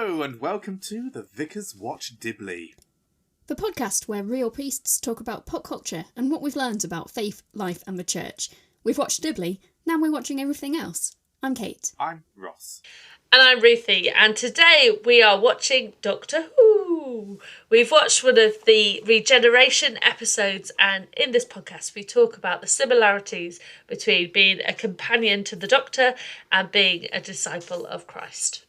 Hello and welcome to the Vicars Watch Dibley, the podcast where real priests talk about pop culture and what we've learned about faith, life and the church. We've watched Dibley, now we're watching everything else. I'm Cate. I'm Ross. And I'm Ruthi, and today we are watching Doctor Who. We've watched one of the regeneration episodes, and in this podcast we talk about the similarities between being a companion to the Doctor and being a disciple of Christ.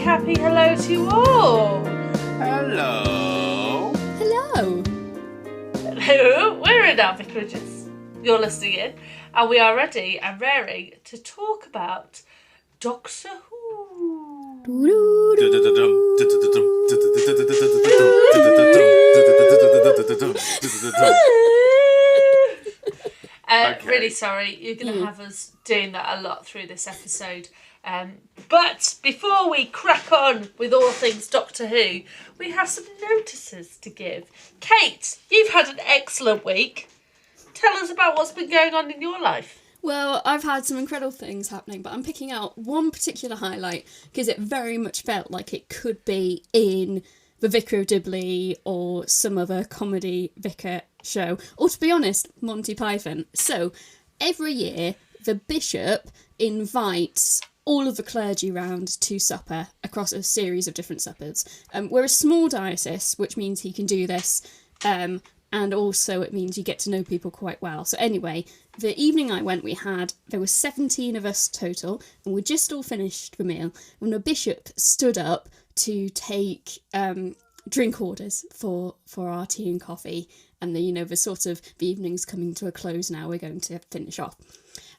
Happy hello to you all. Hello. Hello. Hello. We're in our vicarages. You're listening in, and we are ready and raring to talk about Doctor Who. Okay. Really sorry, you're going to have us doing that a lot through this episode. But before we crack on with all things Doctor Who, we have some notices to give. Cate, you've had an excellent week. Tell us about what's been going on in your life. Well, I've had some incredible things happening, but I'm picking out one particular highlight because it very much felt like it could be in the Vicar of Dibley or some other comedy vicar show, or to be honest, Monty Python. So every year, the bishop invites all of the clergy round to supper across a series of different suppers. We're a small diocese, which means he can do this, and also it means you get to know people quite well. So anyway, the evening I went, there were 17 of us total, and we just all finished the meal, and the bishop stood up to take drink orders for our tea and coffee, and the evening's coming to a close now, we're going to finish off.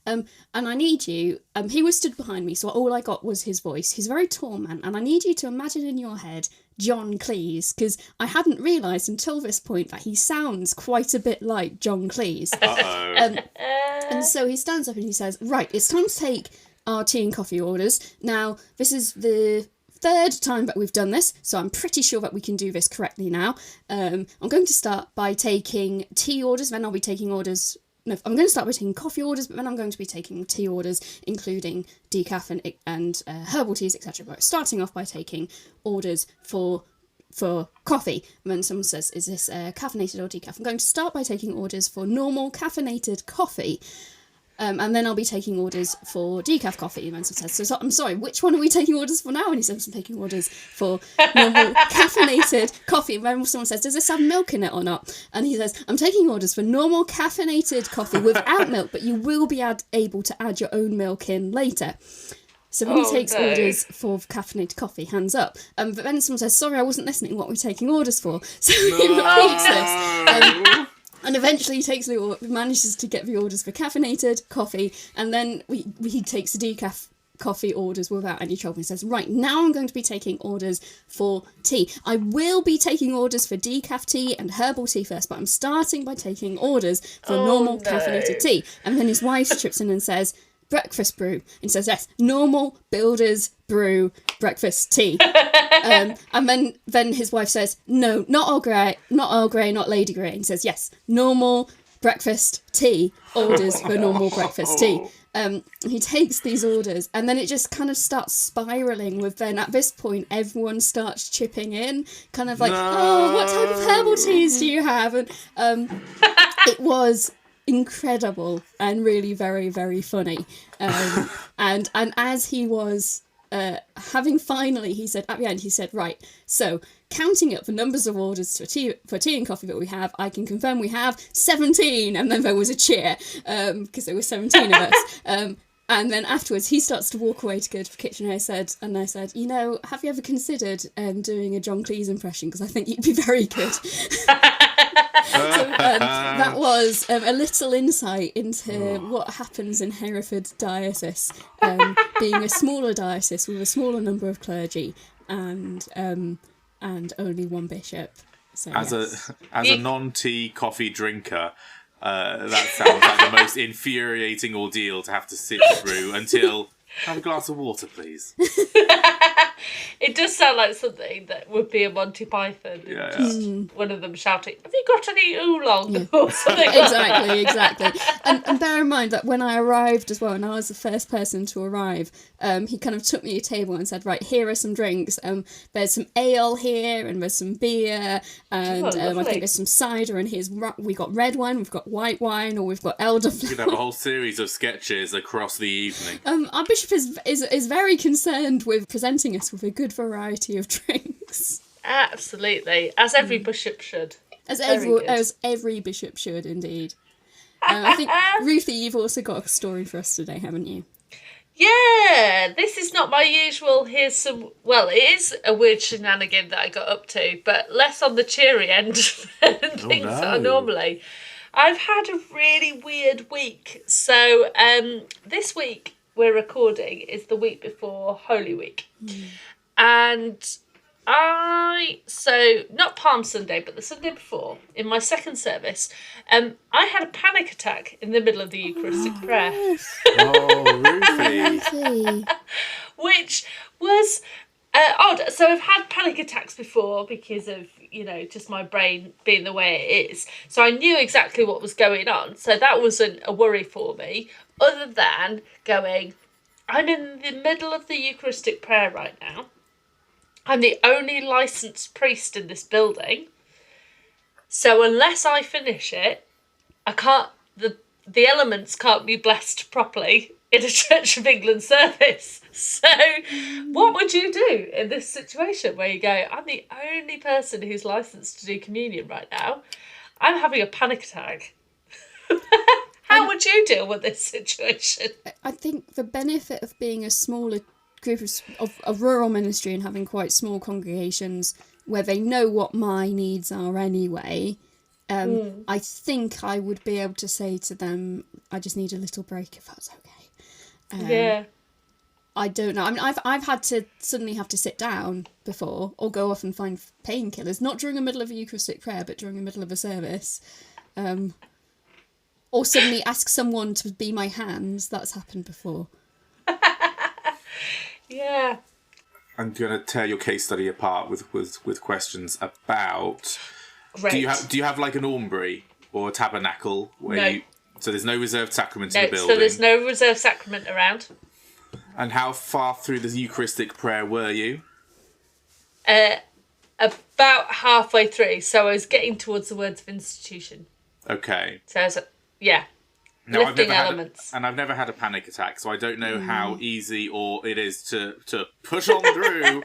And I need you, he was stood behind me, so all I got was his voice. He's a very tall man, and I need you to imagine in your head John Cleese, because I hadn't realised until this point that he sounds quite a bit like John Cleese. And so he stands up and he says, right, it's time to take our tea and coffee orders. Now, this is the third time that we've done this, so I'm pretty sure that we can do this correctly now. I'm going to start by taking tea orders, then I'll be taking orders... No, I'm going to start by taking coffee orders, but then I'm going to be taking tea orders, including decaf and herbal teas, etc. But starting off by taking orders for coffee. And then someone says, is this caffeinated or decaf? I'm going to start by taking orders for normal caffeinated coffee. And then I'll be taking orders for decaf coffee. And then someone says, so I'm sorry, which one are we taking orders for now? And he says, I'm taking orders for normal caffeinated coffee. And then someone says, does this have milk in it or not? And he says, I'm taking orders for normal caffeinated coffee without milk, but you will be able to add your own milk in later. So when he takes orders for caffeinated coffee, hands up. But then someone says, sorry, I wasn't listening, what are we taking orders for? So he repeats this. And eventually he manages to get the orders for caffeinated coffee, and then he takes the decaf coffee orders without any trouble and says, right, now I'm going to be taking orders for tea. I will be taking orders for decaf tea and herbal tea first, but I'm starting by taking orders for normal caffeinated tea. And then his wife chips in and says, breakfast brew. And he says, yes, normal builder's brew breakfast tea. And then his wife says, no, not Earl Grey, not Lady Grey. And he says, yes, normal breakfast tea, orders for normal breakfast tea. He takes these orders, and then it just kind of starts spiralling with then at this point everyone starts chipping in, kind of like, oh, what type of herbal teas do you have? And it was incredible and really very, very funny. And as he was having finally, he said at the end, he said, right, so counting up the numbers of orders for tea and coffee that we have, I can confirm we have 17. And then there was a cheer because there were 17 of us. And then afterwards, he starts to walk away to go to the kitchen. And I said, have you ever considered doing a John Cleese impression? Because I think you'd be very good. So that was a little insight into what happens in Hereford Diocese, being a smaller diocese with a smaller number of clergy and only one bishop. So, as a non-tea coffee drinker, that sounds like the most infuriating ordeal to have to sit through until... Have a glass of water, please. It does sound like something that would be a Monty Python. Yeah. Just one of them shouting, "Have you got any oolong?" or something. Exactly. And bear in mind that when I arrived as well, and I was the first person to arrive, he kind of took me to a table and said, "Right, here are some drinks. There's some ale here, and there's some beer, and I think there's some cider, and we got red wine, we've got white wine, or we've got elderflower." You could have a whole series of sketches across the evening. Our bishop is very concerned with presenting us with a good variety of drinks. Absolutely, as every bishop should. As every bishop should, indeed. I think, Ruthi, you've also got a story for us today, haven't you? Yeah, this is not my usual, well, it is a weird shenanigan that I got up to, but less on the cheery end than things that are normally. I've had a really weird week. So this week we're recording is the week before Holy Week. And so not Palm Sunday, but the Sunday before, in my second service, I had a panic attack in the middle of the Eucharistic prayer. Oh, Ruthi. Which was odd. So I've had panic attacks before because of, just my brain being the way it is. So I knew exactly what was going on. So that wasn't a worry for me, other than going, I'm in the middle of the Eucharistic prayer right now. I'm the only licensed priest in this building. So unless I finish it, I can't, the elements can't be blessed properly in a Church of England service. So what would you do in this situation where you go, I'm the only person who's licensed to do communion right now. I'm having a panic attack. How would you deal with this situation? I think the benefit of being a smaller group of rural ministry and having quite small congregations where they know what my needs are anyway, I think I would be able to say to them, I just need a little break if that's okay. Yeah. I don't know. I mean, I've had to suddenly have to sit down before or go off and find painkillers, not during the middle of a Eucharistic prayer, but during the middle of a service. Or suddenly ask someone to be my hands. That's happened before. Yeah. I'm going to tear your case study apart with questions about... Great. Do you have like an aumbry or a tabernacle where No. So there's no reserved sacrament in the building? So there's no reserved sacrament around. And how far through the Eucharistic prayer were you? About halfway through, so I was getting towards the words of institution. Okay. So I was, Now, lifting elements. I've never had a panic attack, so I don't know how easy or it is to push on through.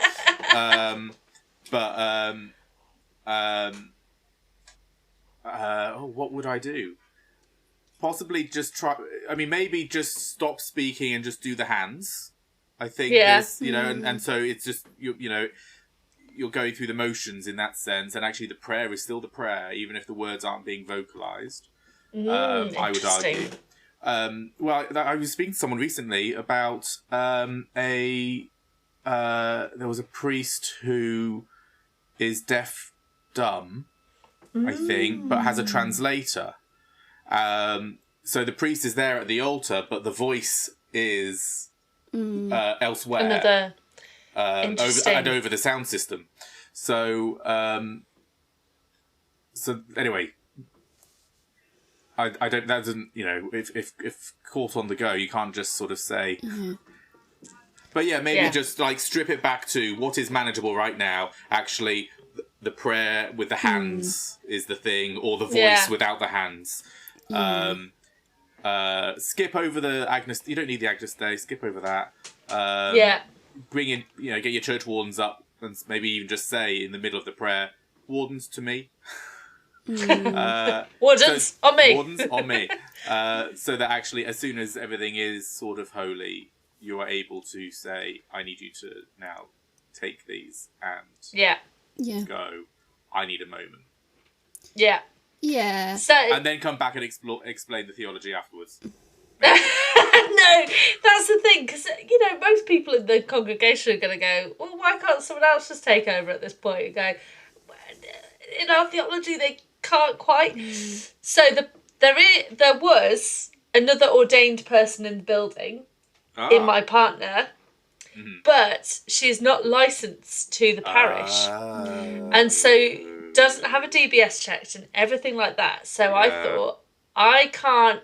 What would I do? Possibly just try. I mean, maybe just stop speaking and just do the hands. I think, and so it's just you're going through the motions in that sense, and actually the prayer is still the prayer, even if the words aren't being vocalized. I would argue. I was speaking to someone recently about there was a priest who is deaf dumb, I think, but has a translator. So the priest is there at the altar, but the voice is elsewhere. Another interesting. Over the sound system. So anyway, I don't. That doesn't. If caught on the go, you can't just sort of say. Mm-hmm. But maybe just like strip it back to what is manageable right now. Actually, the prayer with the hands is the thing, or the voice without the hands. Skip over the Agnus. You don't need the Agnus Dei. Skip over that. Bring in, get your church wardens up and maybe even just say in the middle of the prayer, "Wardens to me." Wardens on me. Wardens on me. So that actually, as soon as everything is sort of holy, you are able to say, "I need you to now take these and go. I need a moment." Yeah. Yeah. So, and then come back and explain the theology afterwards. No, that's the thing, because, most people in the congregation are going to go, well, why can't someone else just take over at this point? And go, in our theology, they can't quite. So there was another ordained person in the building, in my partner, but she's not licensed to the parish. And so doesn't have a DBS checked and everything like that. So I thought, I can't,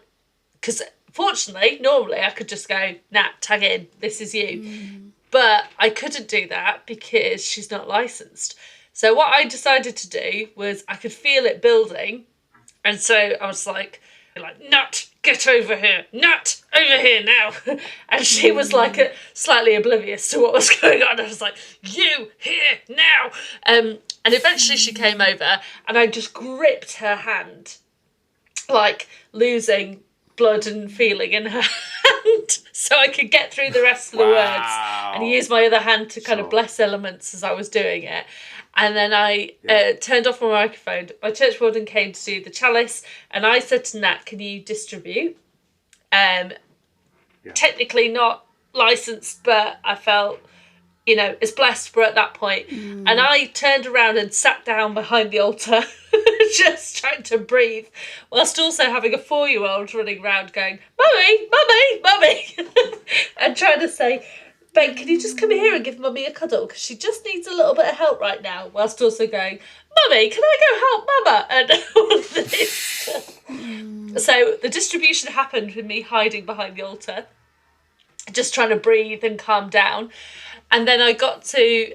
because fortunately, normally I could just go, nah, tag in, this is you. But I couldn't do that because she's not licensed. So what I decided to do was I could feel it building. And so I was like, Nat, get over here. Nat, over here now. And she was like slightly oblivious to what was going on. I was like, you here now. And eventually she came over and I just gripped her hand, like losing blood and feeling in her hand so I could get through the rest of the words and use my other hand to kind of bless elements as I was doing it. And then I turned off my microphone. My church warden came to do the chalice and I said to Nat, can you distribute? Technically not licensed, but I felt, as blessed for at that point. And I turned around and sat down behind the altar, just trying to breathe, whilst also having a 4-year-old running around going, Mummy, Mummy, Mummy, and trying to say, Ben, can you just come here and give Mummy a cuddle? Because she just needs a little bit of help right now, whilst also going, Mummy, can I go help Mama? And all of this. So the distribution happened with me hiding behind the altar, just trying to breathe and calm down. And then I got to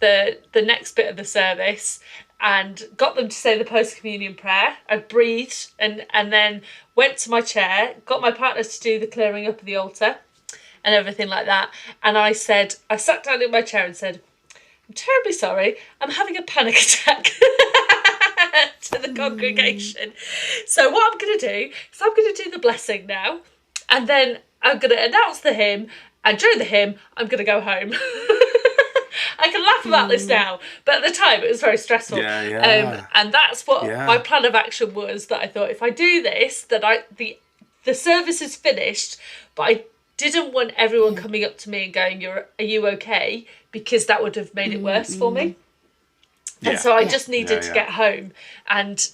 the next bit of the service and got them to say the post-communion prayer. I breathed and then went to my chair, got my partner to do the clearing up of the altar and everything like that. And I sat down in my chair and said, I'm terribly sorry, I'm having a panic attack to the congregation. So what I'm going to do is I'm going to do the blessing now. And then I'm going to announce the hymn. And during the hymn, I'm going to go home. I can laugh about this now, but at the time it was very stressful. And that's what my plan of action was, that I thought if I do this, that the service is finished, but I didn't want everyone coming up to me and going, are you okay? Because that would have made it worse for me. And so I just needed to get home. And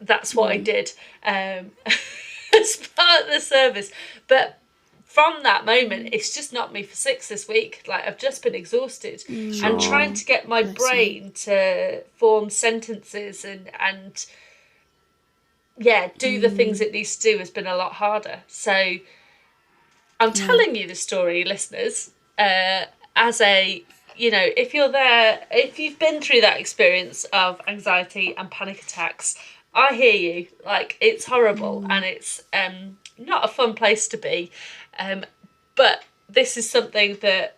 that's what I did as part of the service. But from that moment, it's just knocked me for 6 this week. Like, I've just been exhausted. And trying to get my brain to form sentences and do the things it needs to do has been a lot harder. So I'm telling you the story, listeners, as a, if you're there, if you've been through that experience of anxiety and panic attacks, I hear you. Like, it's horrible and it's not a fun place to be. But this is something that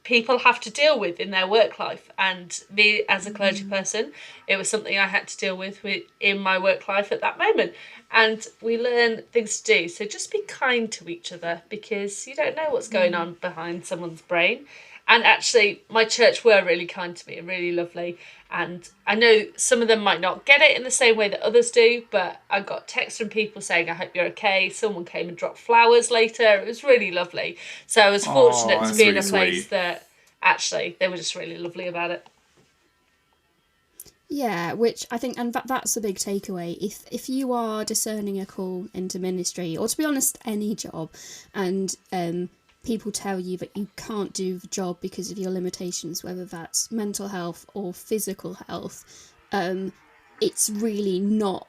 people have to deal with in their work life. And me, as a clergy person, it was something I had to deal with in my work life at that moment. And we learn things to do. So just be kind to each other, because you don't know what's going on behind someone's brain. And actually, my church were really kind to me and really lovely. And I know some of them might not get it in the same way that others do, but I got texts from people saying, I hope you're okay. Someone came and dropped flowers later. It was really lovely. So I was fortunate to be in a place that actually they were just really lovely about it. Yeah, which I think, and that's a big takeaway. If you are discerning a call into ministry, or to be honest, any job, and people tell you that you can't do the job because of your limitations, whether that's mental health or physical health, it's really not.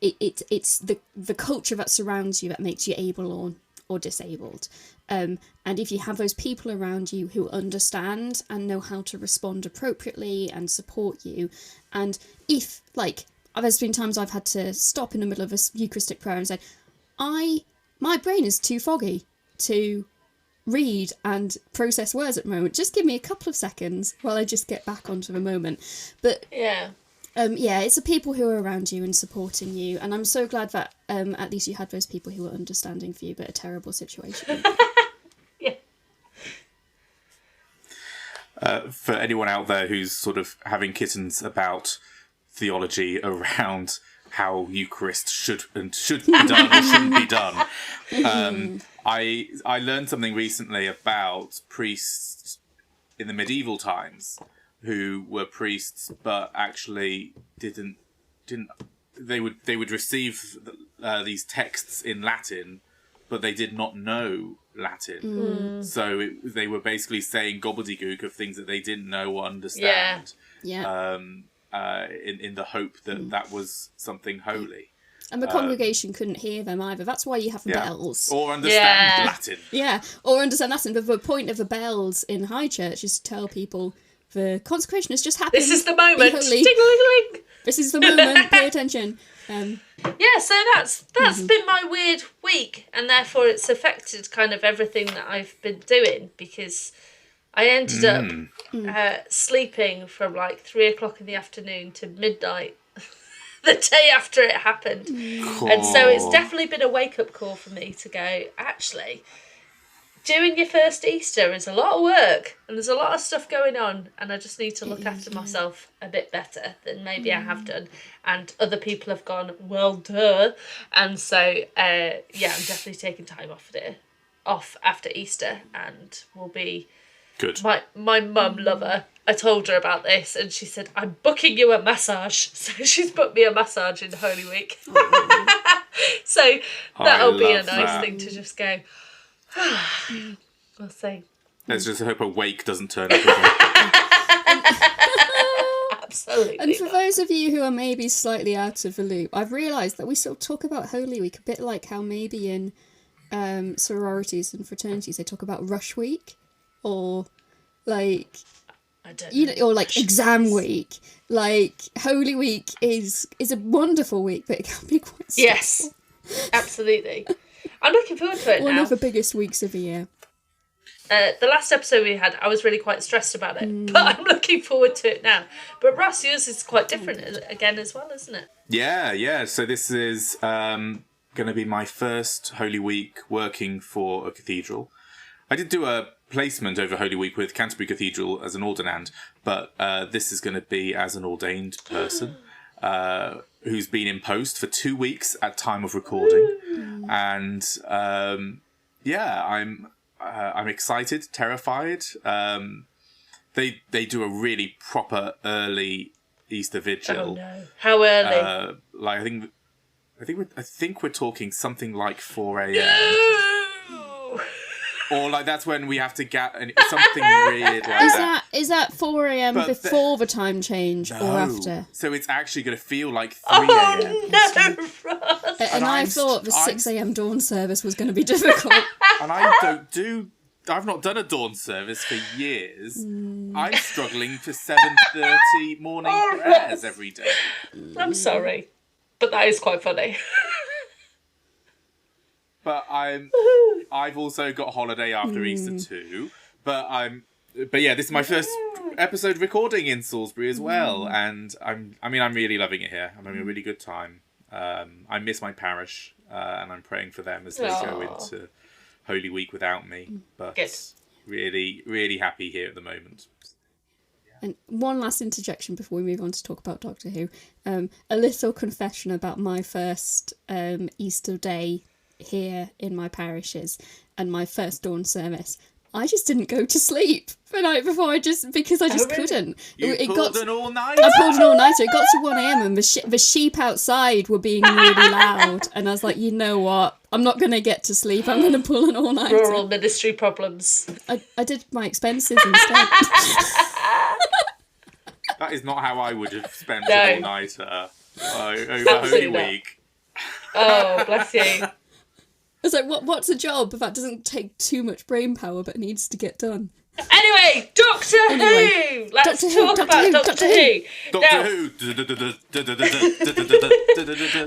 It's the culture that surrounds you that makes you able or disabled. And if you have those people around you who understand and know how to respond appropriately and support you, and if, like, there's been times I've had to stop in the middle of a Eucharistic prayer and say, my brain is too foggy to read and process words at the moment. Just give me a couple of seconds while I just get back onto the moment. But it's the people who are around you and supporting you, and I'm so glad that at least you had those people who were understanding for you, but a terrible situation. For anyone out there who's sort of having kittens about theology around how Eucharist should be done or shouldn't be done, I learned something recently about priests in the medieval times who were priests but actually didn't they would receive these texts in Latin, but they did not know Latin. So they were basically saying gobbledygook of things that they didn't know or understand. In the hope that that was something holy. And the congregation couldn't hear them either. That's why you have bells. Or understand Latin. Yeah, or understand Latin. But the point of the bells in high church is to tell people the consecration has just happened. This is the moment. Ding-a-ling-a-ling. This is the moment. Pay attention. So that's been my weird week, and therefore it's affected kind of everything that I've been doing, because I ended up sleeping from like 3:00 in the afternoon to midnight the day after it happened. Cool. And so it's definitely been a wake-up call for me to go, actually, doing your first Easter is a lot of work, and there's a lot of stuff going on, and I just need to look after myself a bit better than maybe I have done. And other people have gone, well, duh. And so, I'm definitely taking time off after Easter, and will be... Good. My mum, lover, I told her about this, and she said, I'm booking you a massage. So she's booked me a massage in Holy Week. So that'll be a nice thing to just go, we'll see. Let's just hope a wake doesn't turn up again. Absolutely. And for those of you who are maybe slightly out of the loop, I've realised that we sort of talk about Holy Week a bit like how maybe in sororities and fraternities they talk about Rush Week, or like or like exam week. Like Holy Week is a wonderful week, but it can be quite stressful. Yes, absolutely. I'm looking forward to it now. One of the biggest weeks of the year. The last episode we had, I was really quite stressed about it, but I'm looking forward to it now. But Ross, yours is quite different again as well, isn't it? Yeah. So this is going to be my first Holy Week working for a cathedral. I did do a placement over Holy Week with Canterbury Cathedral as an ordinand, but this is going to be as an ordained person who's been in post for 2 weeks at time of recording. And I'm excited, terrified. They do a really proper early Easter vigil. Oh no! How early? I think we're talking something like 4 a.m. No! Or like that's when we have to get something weird like that. Is that 4 a.m. before the time change or after? So it's actually going to feel like 3 a.m. Oh no, Ross! And I thought the 6 a.m. dawn service was going to be difficult. And I've not done a dawn service for years. I'm struggling for 7:30 morning prayers every day. I'm sorry, but that is quite funny. But I've also got a holiday after Easter too. But this is my first episode recording in Salisbury as well, and I'm really loving it here. I'm having a really good time. I miss my parish, and I'm praying for them as they go into Holy Week without me. But Good. really, really happy here at the moment. And one last interjection before we move on to talk about Doctor Who. A little confession about my first Easter day here in my parishes and my first dawn service. I just didn't go to sleep the night before, because I just couldn't. You pulled an all-nighter? I pulled an all-nighter. It got to 1 a.m. and the sheep outside were being really loud. And I was like, you know what? I'm not going to get to sleep. I'm going to pull an all-nighter. Rural ministry problems. I did my expenses instead. That is not how I would have spent an all-nighter over Holy Week. Oh, bless you. It's like, what's a job that doesn't take too much brain power but needs to get done? Anyway, Doctor Who! Let's talk about Doctor Who.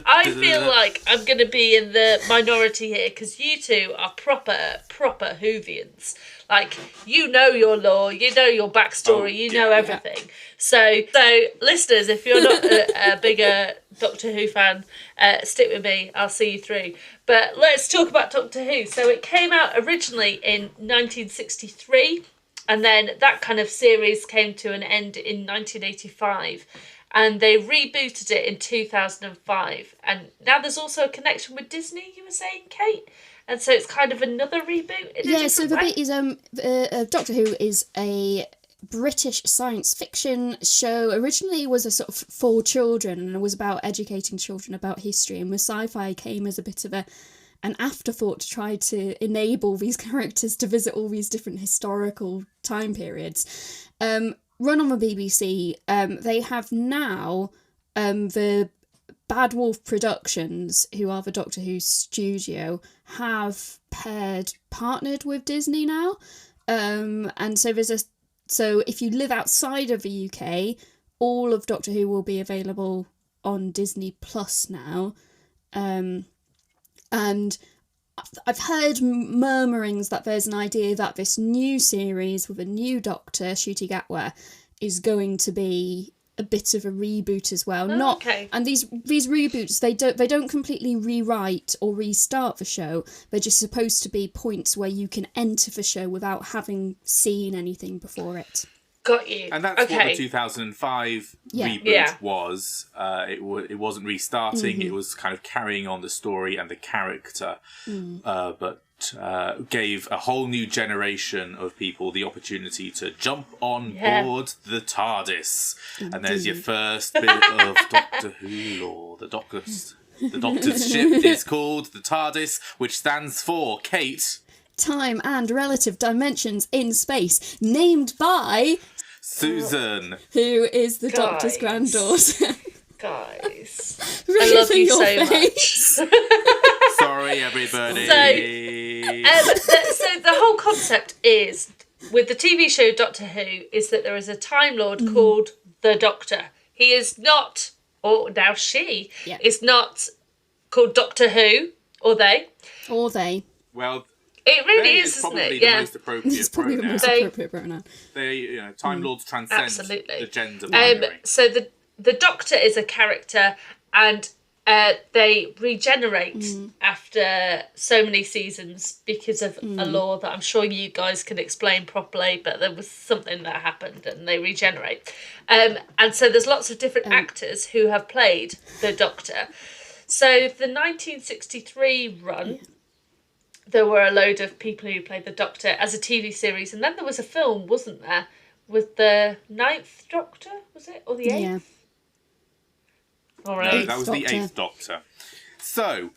I feel like I'm going to be in the minority here because you two are proper Whovians. Like, you know your lore, you know your backstory, you know everything. Yeah. So listeners, if you're not a bigger Doctor Who fan, stick with me, I'll see you through. But let's talk about Doctor Who. So it came out originally in 1963, and then that kind of series came to an end in 1985. And they rebooted it in 2005. And now there's also a connection with Disney, you were saying, Cate? And so it's kind of another reboot in a different so the way? bit is Doctor Who is a British science fiction show. Originally was a sort of for children, and it was about educating children about history, and the sci-fi came as a bit of an afterthought to try to enable these characters to visit all these different historical time periods. Run on the BBC, they have now the Bad Wolf Productions, who are the Doctor Who studio, have partnered with Disney now. And so so if you live outside of the UK, all of Doctor Who will be available on Disney Plus now. And I've heard murmurings that there's an idea that this new series with a new Doctor, Ncuti Gatwa, is going to be a bit of a reboot as well. And these reboots, they don't completely rewrite or restart the show. They're just supposed to be points where you can enter the show without having seen anything before it. Got you. And that's what the 2005 reboot was. It wasn't restarting. It was kind of carrying on the story and the character, but gave a whole new generation of people the opportunity to jump on board the TARDIS. Indeed. And there's your first bit of Doctor Who lore. The Doctor's ship is called the TARDIS, which stands for Cate. Time and relative dimensions in space, named by Susan, who is the Doctor's granddaughter. Guys, I love you so much. Sorry, everybody. So the whole concept is, with the TV show Doctor Who, is that there is a Time Lord called the Doctor. He is not, or now she is not called Doctor Who, or they. Well, it really is, isn't probably it? The most appropriate it's probably pronoun. the most appropriate pronoun. They, Time Lords transcend the gender binary. binary. So the Doctor is a character, and they regenerate after so many seasons because of a law that I'm sure you guys can explain properly, but there was something that happened and they regenerate. And so there's lots of different actors who have played the Doctor. So the 1963 run, there were a load of people who played the Doctor as a TV series, and then there was a film, wasn't there, with the 9th Doctor, was it? Or the 8th? Yeah. All right. No, that was the 8th Doctor. So,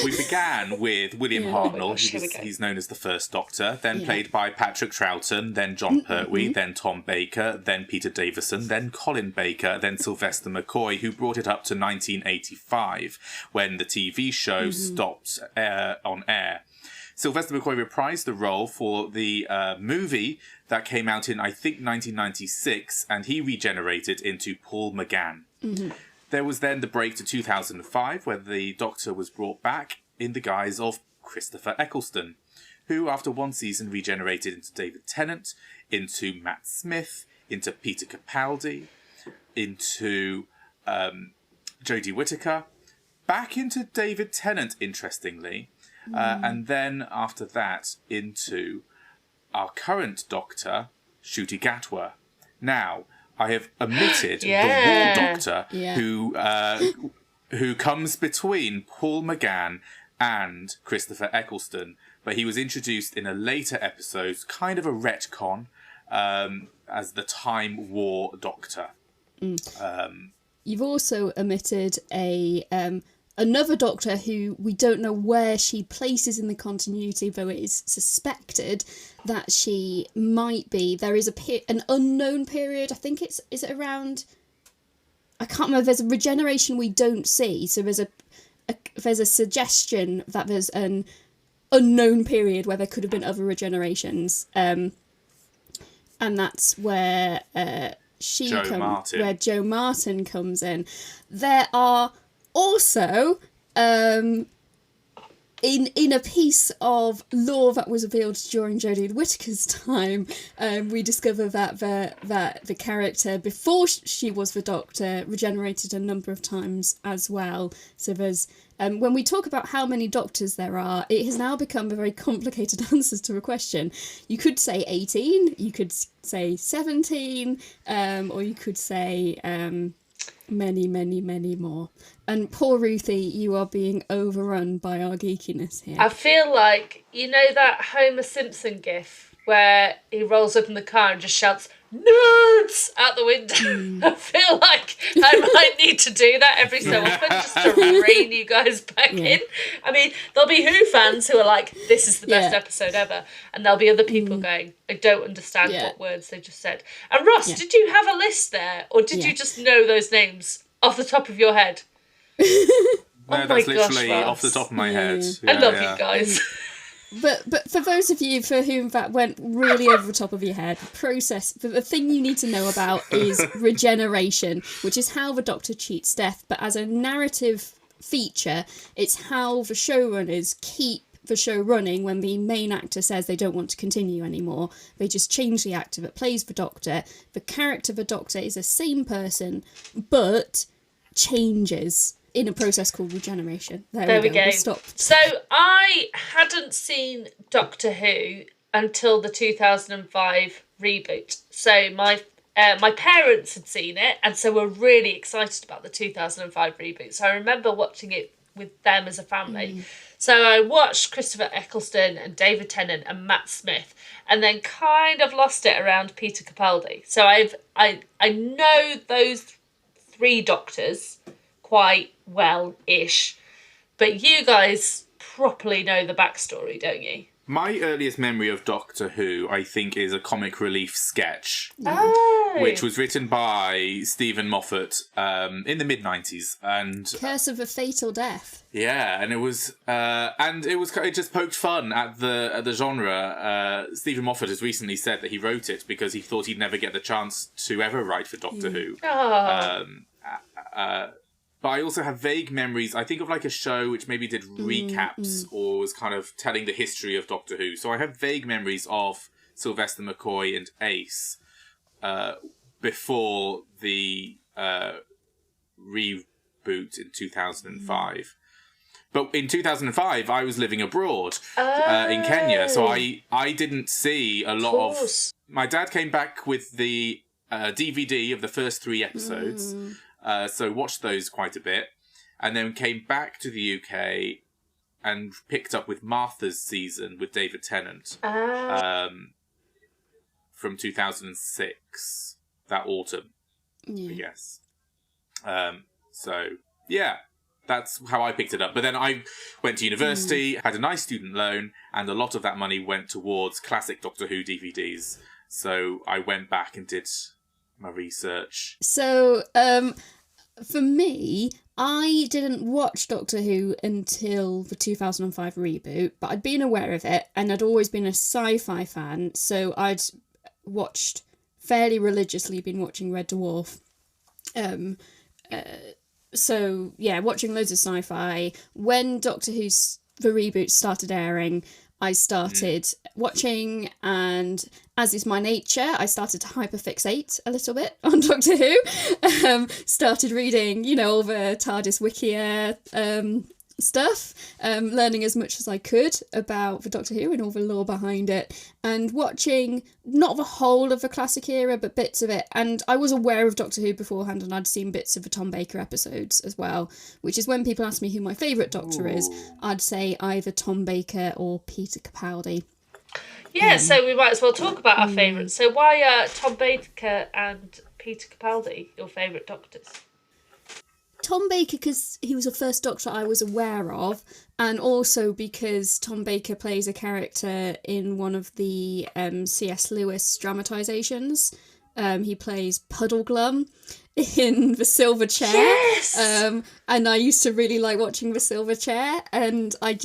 we began with William Hartnell, he's known as the First Doctor, then played by Patrick Troughton, then John Pertwee, then Tom Baker, then Peter Davison, then Colin Baker, then Sylvester McCoy, who brought it up to 1985, when the TV show stopped on air. Sylvester McCoy reprised the role for the movie that came out in, I think, 1996, and he regenerated into Paul McGann. There was then the break to 2005, where the Doctor was brought back in the guise of Christopher Eccleston, who, after one season, regenerated into David Tennant, into Matt Smith, into Peter Capaldi, into Jodie Whittaker, back into David Tennant, interestingly, and then after that into our current Doctor, Ncuti Gatwa. Now, I have omitted the War Doctor, who comes between Paul McGann and Christopher Eccleston, but he was introduced in a later episode, kind of a retcon, as the Time War Doctor. You've also omitted another Doctor who we don't know where she places in the continuity, though it is suspected that she might be. There is an unknown period. I think is it around? I can't remember. There's a regeneration we don't see, so there's a suggestion that there's an unknown period where there could have been other regenerations, and that's where where Jo Martin comes in. There are also, in a piece of lore that was revealed during Jodie Whittaker's time, we discover that the character, before she was the Doctor, regenerated a number of times as well. So there's, when we talk about how many Doctors there are, it has now become a very complicated answer to a question. You could say 18, you could say 17, or you could say many, many, many more. And poor Ruthi, you are being overrun by our geekiness here. I feel like, you know that Homer Simpson gif where he rolls up in the car and just shouts, "Nerds!" out the window? I feel like I might need to do that every so often just to rein you guys back in. I mean, there'll be Who fans who are like, this is the best episode ever. And there'll be other people going, I don't understand what words they just said. And Ross, did you have a list there? Or did you just know those names off the top of your head? No, that's literally off the top of my head. I love you guys. But for those of you for whom that went really over the top of your head, the thing you need to know about is regeneration, which is how the Doctor cheats death. But as a narrative feature, it's how the showrunners keep the show running when the main actor says they don't want to continue anymore. They just change the actor that plays the Doctor. The character of the Doctor is the same person, but changes in a process called regeneration. There we go. Stop. So I hadn't seen Doctor Who until the 2005 reboot. So my parents had seen it, and so were really excited about the 2005 reboot. So I remember watching it with them as a family. So I watched Christopher Eccleston and David Tennant and Matt Smith, and then kind of lost it around Peter Capaldi. So I know those three Doctors quite well-ish, but you guys properly know the backstory, don't you? My earliest memory of Doctor Who, I think, is a comic relief sketch, Oh. which was written by Stephen Moffat in the mid-90s, and Curse of a Fatal Death. yeah, and it just poked fun at the genre. Stephen Moffat has recently said that he wrote it because he thought he'd never get the chance to ever write for Doctor Who. But I also have vague memories, I think, of like a show which maybe did recaps or was kind of telling the history of Doctor Who. So I have vague memories of Sylvester McCoy and Ace before the reboot in 2005. But in 2005, I was living abroad in Kenya, so I didn't see a lot of... My dad came back with the DVD of the first 3 episodes. So watched those quite a bit, and then came back to the UK and picked up with Martha's season with David Tennant from 2006, that autumn, I guess. So, yeah, that's how I picked it up. But then I went to university, had a nice student loan, and a lot of that money went towards classic Doctor Who DVDs. So I went back and did my research. So, for me, I didn't watch Doctor Who until the 2005 reboot, but I'd been aware of it, and I'd always been a sci-fi fan, so I'd fairly religiously been watching Red Dwarf. So, yeah, watching loads of sci-fi. When Doctor Who's the reboot started airing, I started watching, and as is my nature, I started to hyperfixate a little bit on Doctor Who. Started reading, all the TARDIS Wikia stuff, learning as much as I could about the Doctor Who and all the lore behind it, and watching not the whole of the classic era, but bits of it. And I was aware of Doctor Who beforehand, and I'd seen bits of the Tom Baker episodes as well, which is when people ask me who my favourite Doctor is, I'd say either Tom Baker or Peter Capaldi. Yeah, so we might as well talk about our favourites. So why are Tom Baker and Peter Capaldi your favourite Doctors? Tom Baker, because he was the first Doctor I was aware of, and also because Tom Baker plays a character in one of the C.S. Lewis dramatisations. He plays Puddleglum in The Silver Chair. Yes! And I used to really like watching The Silver Chair, and I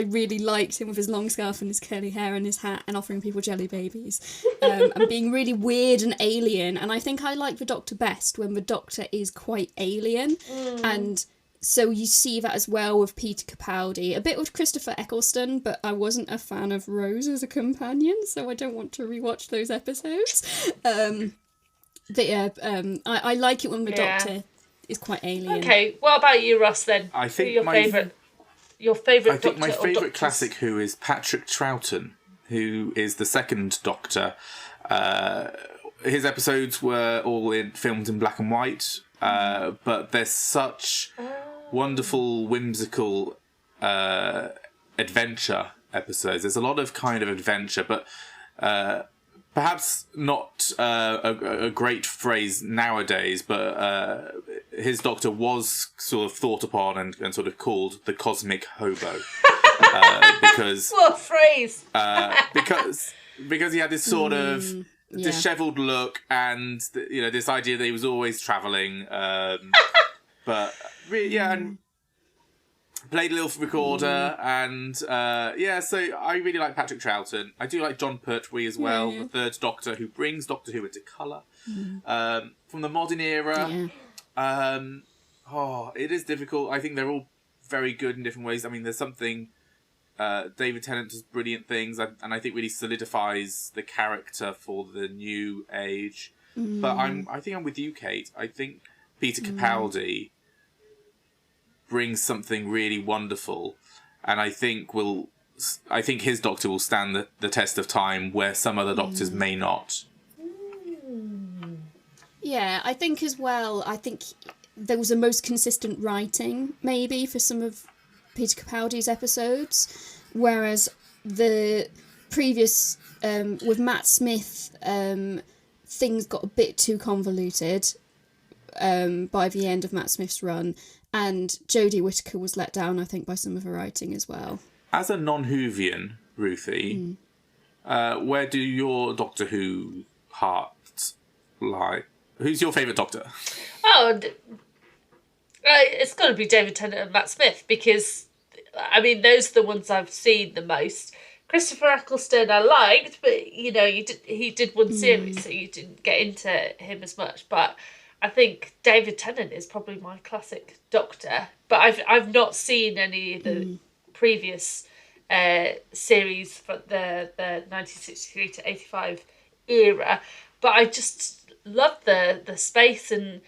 really liked him with his long scarf and his curly hair and his hat and offering people jelly babies. And being really weird and alien. And I think I like the Doctor best when the Doctor is quite alien. And so you see that as well with Peter Capaldi. A bit with Christopher Eccleston, but I wasn't a fan of Rose as a companion, so I don't want to rewatch those episodes. But yeah, I like it when the Doctor is quite alien. Okay, what about you, Ross, then? I think your favourite Doctor. I think my favourite classic Who is Patrick Troughton, who is the second Doctor. His episodes were all filmed in black and white, but they're such wonderful, whimsical adventure episodes. There's a lot of kind of adventure, but perhaps not a great phrase nowadays, but his doctor was sort of thought upon and sort of called the cosmic hobo. Because what a phrase! because he had this sort of dishevelled look and this idea that he was always travelling. But really, and played a little recorder and so I really like Patrick Troughton. I do like John Pertwee as well, the third Doctor, who brings Doctor Who into colour. From the modern era, it is difficult. I think they're all very good in different ways. I mean, there's something David Tennant does brilliant things, and I think really solidifies the character for the new age. But I think I'm with you, Cate. I think Peter Capaldi brings something really wonderful, and I think his Doctor will stand the test of time where some other Doctors may not. Yeah, I think as well, there was the most consistent writing, maybe, for some of Peter Capaldi's episodes, whereas the previous, with Matt Smith, things got a bit too convoluted by the end of Matt Smith's run, and Jodie Whittaker was let down, I think, by some of her writing as well. As a non-Whovian, Ruthi, where do your Doctor Who heart lie? Who's your favourite Doctor? Oh, it's got to be David Tennant and Matt Smith, because, I mean, those are the ones I've seen the most. Christopher Eccleston I liked, but, he did one series, so you didn't get into him as much. But I think David Tennant is probably my classic Doctor. But I've not seen any of the previous series for the 1963 to 85 era. But I just love the space, and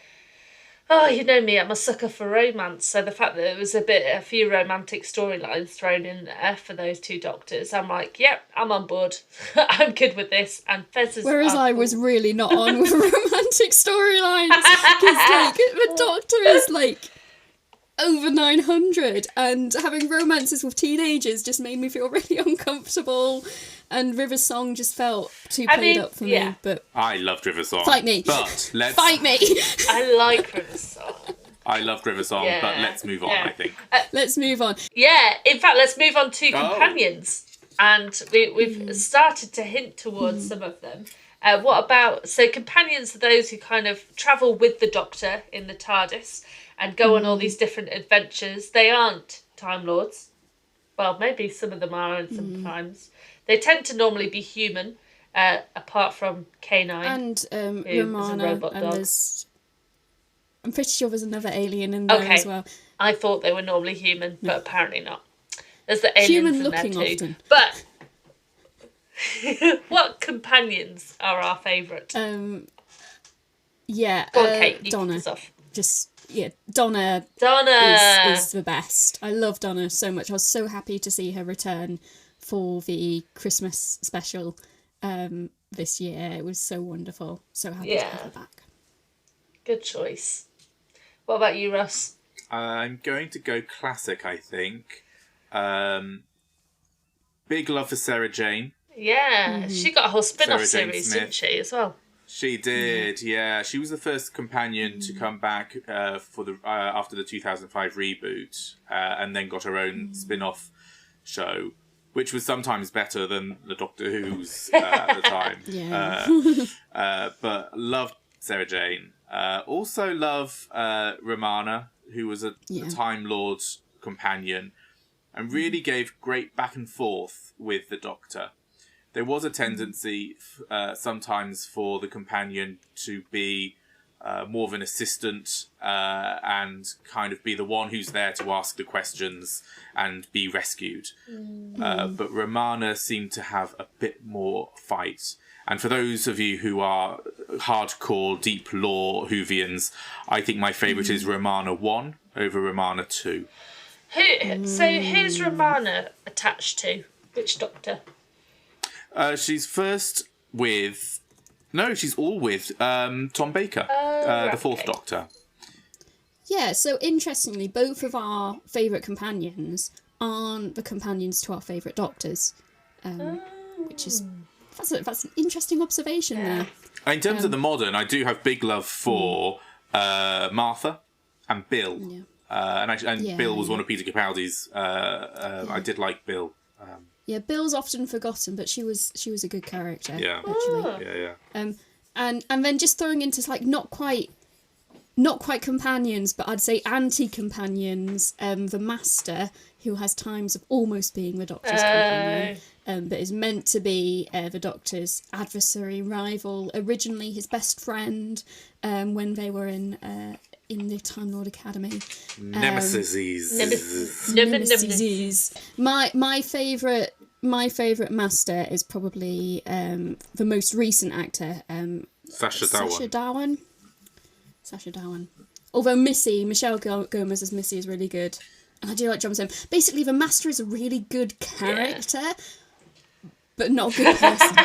you know me, I'm a sucker for romance, so the fact that there was a few romantic storylines thrown in there for those two Doctors, I'm like, yep, I'm on board. I'm good with this. And Fez's whereas I was really not on with romantic storylines, because the Doctor is over 900, and having romances with teenagers just made me feel really uncomfortable. And River's Song just felt too played up for me. But I loved River's Song. Fight me. But let's... Fight me. I like River's Song. I loved River's Song, but let's move on, I think. Let's move on. Yeah, in fact, let's move on to companions. And we've started to hint towards some of them. What about... So companions are those who kind of travel with the Doctor in the TARDIS and go on all these different adventures. They aren't Time Lords. Well, maybe some of them are sometimes. They tend to normally be human, apart from K9. And Romana, and there's... I'm pretty sure there's another alien in there as well. I thought they were normally human, but apparently not. There's the aliens in there too. Often. But what companions are our favourite? Go on, Kate, you Donna. kick us off. Donna is the best. I love Donna so much. I was so happy to see her return for the Christmas special this year. It was so wonderful. So happy to have her back. Good choice. What about you, Russ? I'm going to go classic, I think. Big love for Sarah Jane. Yeah, she got a whole spin-off Sarah Jane series, Smith. didn't she, as well? She did, yeah. She was the first companion to come back for the after the 2005 reboot, and then got her own spin-off show, which was sometimes better than the Doctor Who's at the time. But loved Sarah Jane. Also love Romana, who was a Time Lord companion, and really gave great back and forth with the Doctor. There was a tendency sometimes for the companion to be more of an assistant and kind of be the one who's there to ask the questions and be rescued. But Romana seemed to have a bit more fight. And for those of you who are hardcore, deep lore Whovians, I think my favourite is Romana 1 over Romana 2. Who's Romana attached to? Which Doctor? She's first with... No, she's all with Tom Baker, the fourth Doctor. Yeah, so interestingly, both of our favourite companions aren't the companions to our favourite Doctors, which is... That's an interesting observation there. In terms of the modern, I do have big love for Martha Bill. Yeah. And Bill was one of Peter Capaldi's. I did like Bill. Yeah, Bill's often forgotten, but she was a good character. Yeah. Actually. Yeah. And then just throwing into like not quite companions, but I'd say anti-companions. The Master, who has times of almost being the Doctor's companion, but is meant to be the Doctor's adversary, rival. Originally his best friend, when they were in the Time Lord Academy. Nemesis. My favourite Master is probably the most recent actor, Sacha Dhawan. Sacha Dhawan. Although Michelle Gomez as Missy is really good. And I do like John Stone. Basically, the Master is a really good character, but not a good person.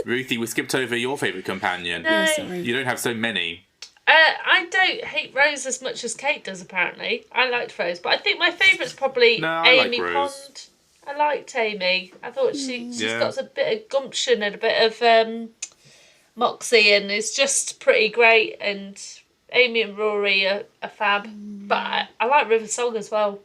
Ruthi, we skipped over your favourite companion. No. Yeah, sorry. You don't have so many. I don't hate Rose as much as Cate does, apparently. I liked Rose, but I think my favourite's probably Amy Pond. I liked Amy. I thought she's got a bit of gumption and a bit of moxie, and is just pretty great. And Amy and Rory are fab. But I like River Song as well.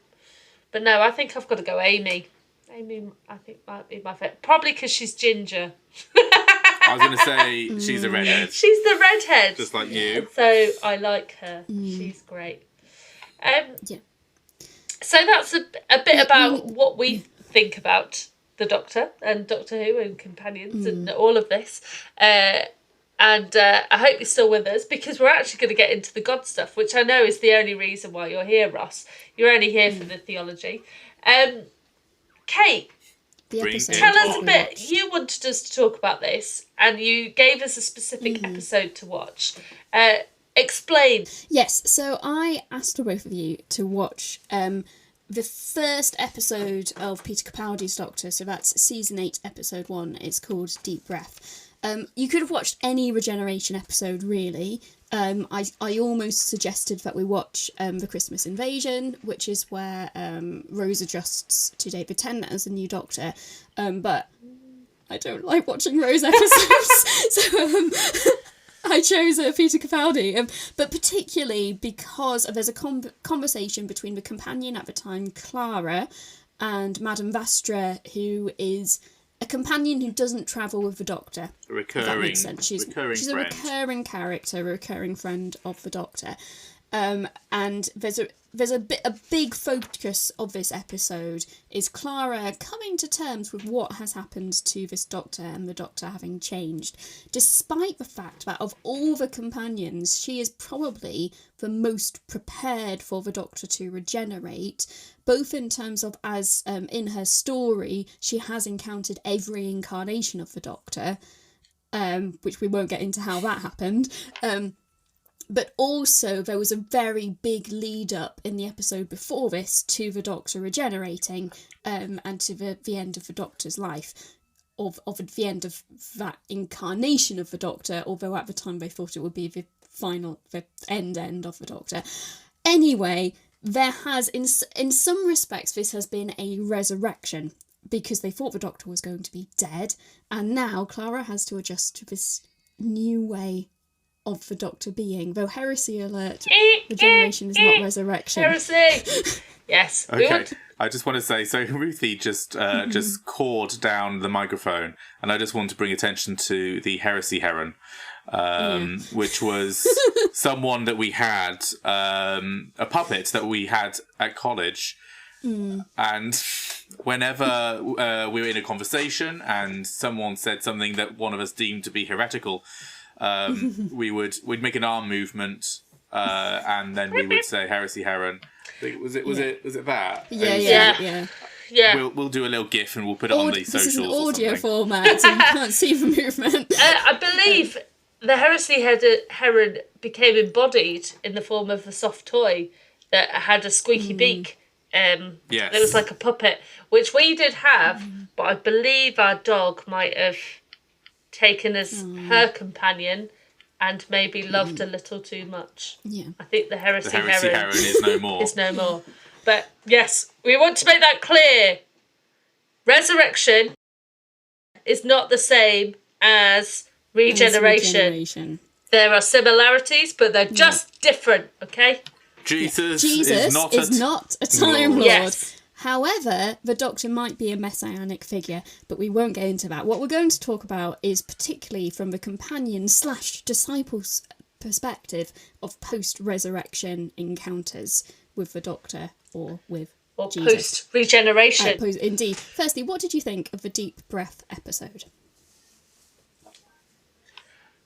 But no, I think I've got to go Amy. Amy, I think, might be my favourite. Probably because she's ginger. I was going to say she's a redhead. She's the redhead. Just like you. So I like her. She's great. Yeah. So that's a bit about what we think about the Doctor and Doctor Who and companions and all of this. And I hope you're still with us, because we're actually going to get into the God stuff, which I know is the only reason why you're here, Ross. You're only here for the theology. Cate, tell us a bit. You wanted us to talk about this, and you gave us a specific episode to watch. Explain. Yes, so I asked the both of you to watch the first episode of Peter Capaldi's Doctor, so that's season 8, episode 1. It's called Deep Breath. You could have watched any regeneration episode, really. I almost suggested that we watch The Christmas Invasion, which is where Rose adjusts to David Tennant as the new Doctor. But I don't like watching Rose episodes, so I chose Peter Capaldi. But particularly because there's a conversation between the companion at the time, Clara, and Madame Vastra, who is a companion who doesn't travel with the Doctor. If that makes sense. She's a recurring character, a recurring friend of the Doctor. And there's a big focus of this episode is Clara coming to terms with what has happened to this Doctor and the Doctor having changed, despite the fact that of all the companions, she is probably the most prepared for the Doctor to regenerate, both in terms of, as in her story, she has encountered every incarnation of the Doctor, which we won't get into how that happened. But also there was a very big lead up in the episode before this to the Doctor regenerating, and to the end of the Doctor's life, of the end of that incarnation of the Doctor, although at the time they thought it would be the end of the Doctor. Anyway, there has, in some respects, this has been a resurrection, because they thought the Doctor was going to be dead, and now Clara has to adjust to this new way of the Doctor being, though heresy alert, regeneration is not resurrection. Heresy! Yes. Okay, I just want to say, so Ruthi just cawed down the microphone, and I just want to bring attention to the heresy heron, which was someone that we had, a puppet that we had at college, and whenever we were in a conversation and someone said something that one of us deemed to be heretical, we'd make an arm movement, and then we would say heresy heron. Was it that? Yeah. We'll do a little GIF and we'll put it on the socials. This is an audio format, so you can't see the movement. I believe the heresy heron became embodied in the form of a soft toy that had a squeaky beak. Yes. It was like a puppet, which we did have, but I believe our dog might have taken as her companion and maybe loved a little too much. Yeah. I think the heresy heron is no more. is no more. But yes, we want to make that clear. Resurrection is not the same as regeneration. There are similarities, but they're just different, okay? Jesus is not a Time Lord. Yes. However, the Doctor might be a messianic figure, but we won't get into that. What we're going to talk about is particularly from the companion/disciples perspective of post-resurrection encounters with the Doctor or with Jesus. Post-regeneration. Indeed. Firstly, what did you think of the Deep Breath episode?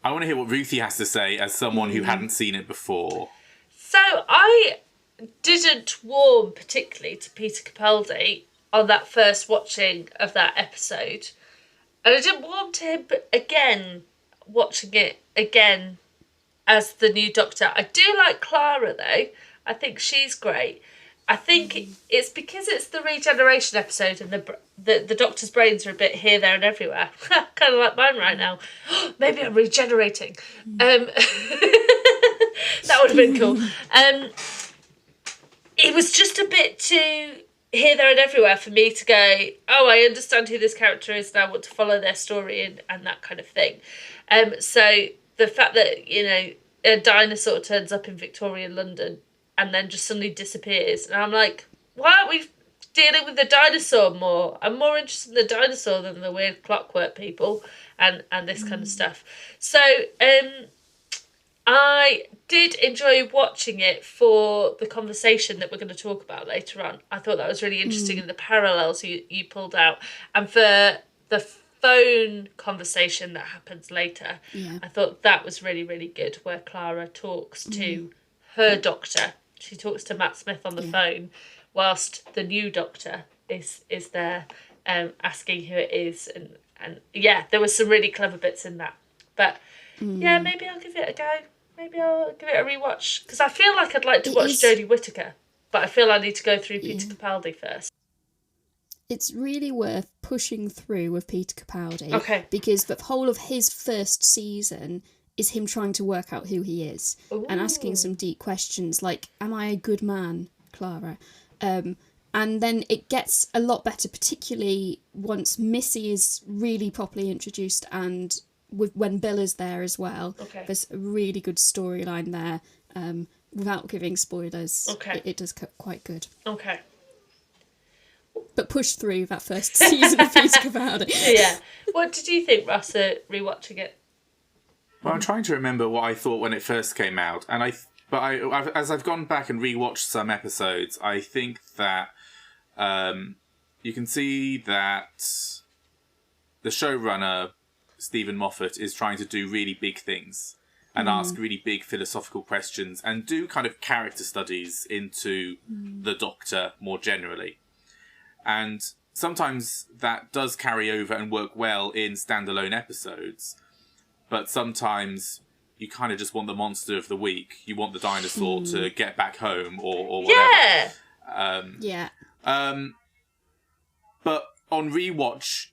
I want to hear what Ruthi has to say as someone who hadn't seen it before. So I didn't warm particularly to Peter Capaldi on that first watching of that episode. And I didn't warm to him again, watching it again as the new Doctor. I do like Clara, though. I think she's great. I think it's because it's the regeneration episode and the Doctor's brains are a bit here, there and everywhere. Kind of like mine right now. Maybe I'm regenerating. That would have been cool. It was just a bit too here, there and everywhere for me to go, oh, I understand who this character is and I want to follow their story and that kind of thing. So the fact that, you know, a dinosaur turns up in Victorian London and then just suddenly disappears. And I'm like, why aren't we dealing with the dinosaur more? I'm more interested in the dinosaur than the weird clockwork people and this kind of stuff. So I did enjoy watching it for the conversation that we're going to talk about later on. I thought that was really interesting in the parallels you pulled out. And for the phone conversation that happens later, I thought that was really, really good, where Clara talks to her Doctor. She talks to Matt Smith on the phone whilst the new Doctor is there asking who it is. And yeah, there was some really clever bits in that. But yeah, maybe I'll give it a go. Maybe I'll give it a rewatch. Because I feel like I'd like to watch Jodie Whittaker, but I feel I need to go through Peter Capaldi first. It's really worth pushing through with Peter Capaldi. Okay. Because the whole of his first season is him trying to work out who he is and asking some deep questions like, am I a good man, Clara? And then it gets a lot better, particularly once Missy is really properly introduced and when Bill is there as well. Okay. There's a really good storyline there. Without giving spoilers, it does cut quite good. Okay. But push through that first season of Peter Capaldi. Yeah. What did you think, Russ, rewatching it? Well, I'm trying to remember what I thought when it first came out, and as I've gone back and rewatched some episodes, I think that you can see that the showrunner Stephen Moffat is trying to do really big things and ask really big philosophical questions and do kind of character studies into the Doctor more generally. And sometimes that does carry over and work well in standalone episodes. But sometimes you kind of just want the monster of the week. You want the dinosaur to get back home or whatever. Yeah. But on rewatch,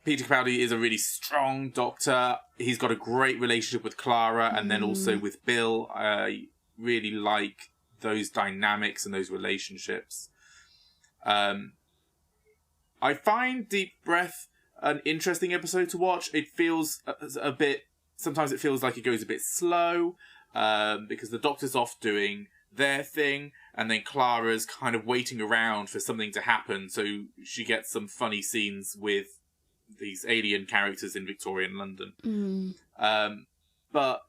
Peter Capaldi is a really strong Doctor. He's got a great relationship with Clara and then also with Bill. I really like those dynamics and those relationships. I find Deep Breath an interesting episode to watch. It feels a bit... Sometimes it feels like it goes a bit slow because the Doctor's off doing their thing and then Clara's kind of waiting around for something to happen so she gets some funny scenes with these alien characters in Victorian London. But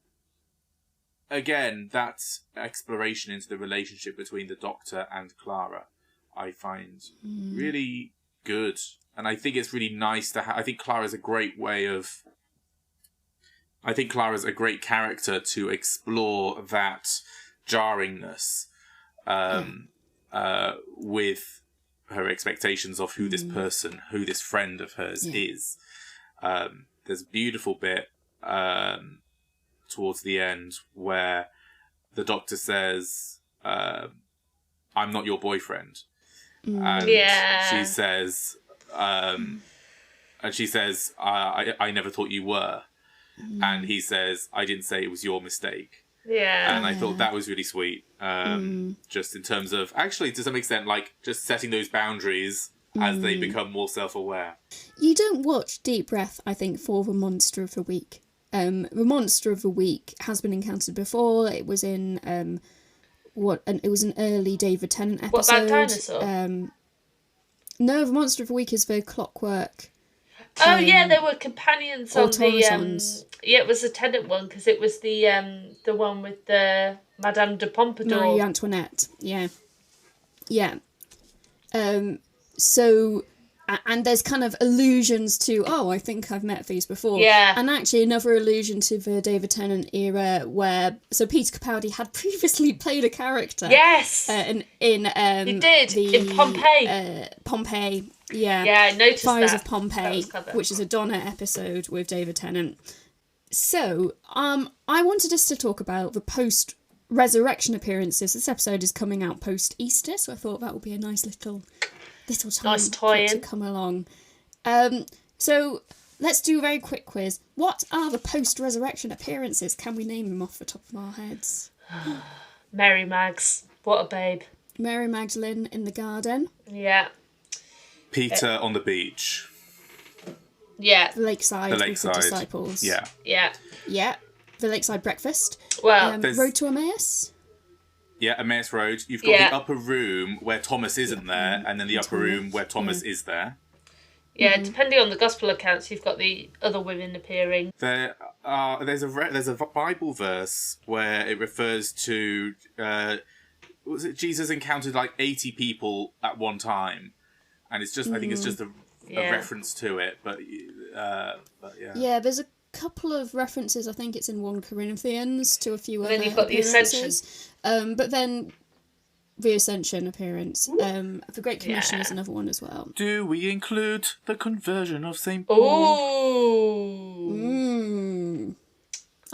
again, that exploration into the relationship between the Doctor and Clara I find really good. And I think it's really nice to I think Clara's a great character to explore that jarringness with her expectations of who this person, who this friend of hers is. There's a beautiful bit towards the end where the Doctor says, I'm not your boyfriend. And she says, I never thought you were. And he says, I didn't say it was your mistake. Yeah. And I thought that was really sweet. Just in terms of, actually, to some extent, like, just setting those boundaries as they become more self-aware. You don't watch Deep Breath, I think, for the monster of the week. The monster of the week has been encountered before. It was in it was an early David Tennant episode. What about dinosaur? No, the monster of the week is the clockwork. Oh yeah, there were companions on Automatons. the. It was a Tennant one because it was the one with the Madame de Pompadour. Marie Antoinette. Yeah. So, and there's kind of allusions to, I think I've met these before. Yeah. And actually another allusion to the David Tennant era where, so Peter Capaldi had previously played a character. Yes. In he did, in Pompeii. Pompeii, yeah. Yeah, I noticed Fires that. of Pompeii, which is a Donna episode with David Tennant. So, I wanted us to talk about the post-resurrection appearances. This episode is coming out post-Easter, so I thought that would be a nice little time to come along. So let's do a very quick quiz. What are the post-resurrection appearances? Can we name them off the top of our heads? Mary Mags, what a babe. Mary Magdalene in the garden. Yeah. Peter on the beach. Yeah. The lakeside. The with the disciples. Yeah. Yeah. Yeah. The lakeside breakfast. Well, Road to Emmaus. Yeah, Emmaus Road. You've got the upper room where Thomas isn't there, and then the upper room where Thomas is there. Yeah, depending on the gospel accounts, you've got the other women appearing. There's a Bible verse where it refers to was it Jesus encountered like 80 people at one time, and it's just I think it's just a reference to it, but yeah. Yeah, there's a couple of references. I think it's in 1 Corinthians to a few other. Then you've got the Ascension. But then the Ascension appearance. The Great Commission is another one as well. Do we include the conversion of St. Paul? Ooh.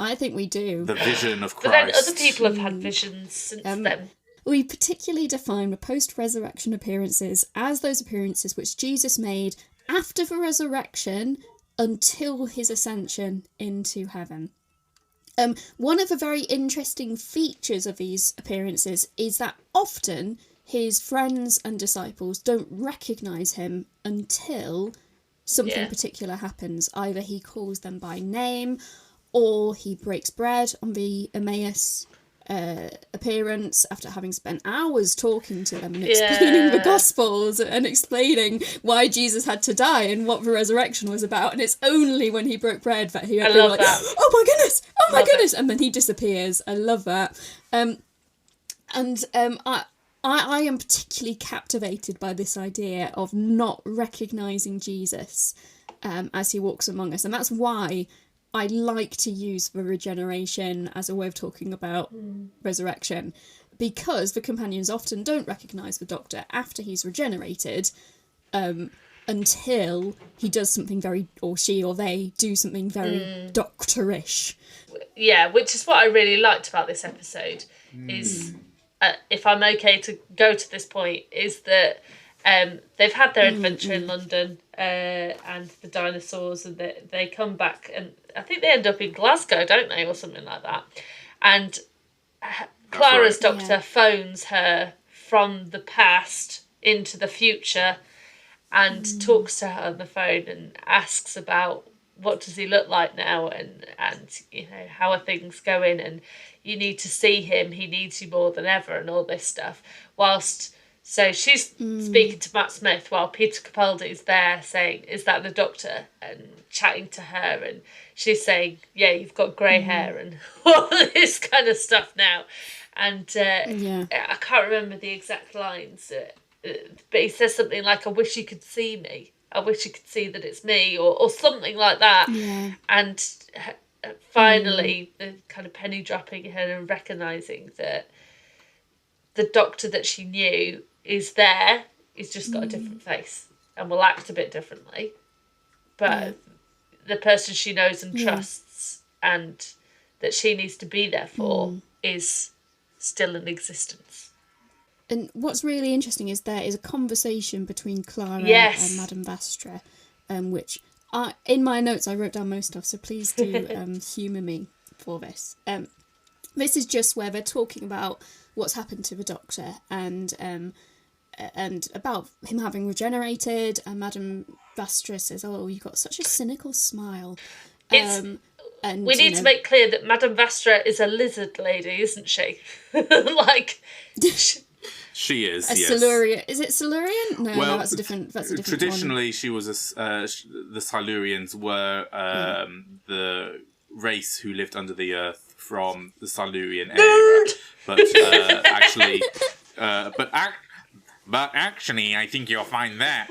I think we do. The vision of Christ. But then other people have had visions since then. We particularly define the post-resurrection appearances as those appearances which Jesus made after the resurrection until his ascension into heaven. One of the very interesting features of these appearances is that often his friends and disciples don't recognise him until something particular happens. Either he calls them by name, or he breaks bread on the Emmaus appearance after having spent hours talking to them and explaining the Gospels and explaining why Jesus had to die and what the resurrection was about. And it's only when he broke bread that he was like, oh my goodness, and then he disappears. I love that. I am particularly captivated by this idea of not recognising Jesus as he walks among us, and that's why I like to use the regeneration as a way of talking about resurrection, because the companions often don't recognise the Doctor after he's regenerated until he does something or she or they do something very doctorish. Yeah, which is what I really liked about this episode, is, if I'm okay to go to this point, is that they've had their adventure in London and the dinosaurs, and they come back, and I think they end up in Glasgow, don't they, or something like that. And Clara's doctor phones her from the past into the future and talks to her on the phone and asks about what does he look like now, and how are things going, and you need to see him, he needs you more than ever, and all this stuff. So she's speaking to Matt Smith while Peter Capaldi's there saying, is that the Doctor? And chatting to her, and she's saying, yeah, you've got grey hair and all this kind of stuff now. And I can't remember the exact lines, but he says something like, I wish you could see me. I wish you could see that it's me, or something like that. Yeah. And finally, the kind of penny dropping her and recognising that the Doctor that she knew is there. He's just got a different face and will act a bit differently. But the person she knows and trusts and that she needs to be there for is still in existence. And what's really interesting is there is a conversation between Clara and Madame Vastra, which in my notes I wrote down most of, so please do humour me for this. This is just where they're talking about what's happened to the Doctor and about him having regenerated, and Madame Vastra says, oh, you've got such a cynical smile. And we need to make clear that Madame Vastra is a lizard lady, isn't she? Like, she is. A yes. Silurian. Is it Silurian? No, Well, that's a different. That's a different traditionally, she was the Silurians were the race who lived under the earth from the Silurian era. But actually, but actually, I think you'll find that.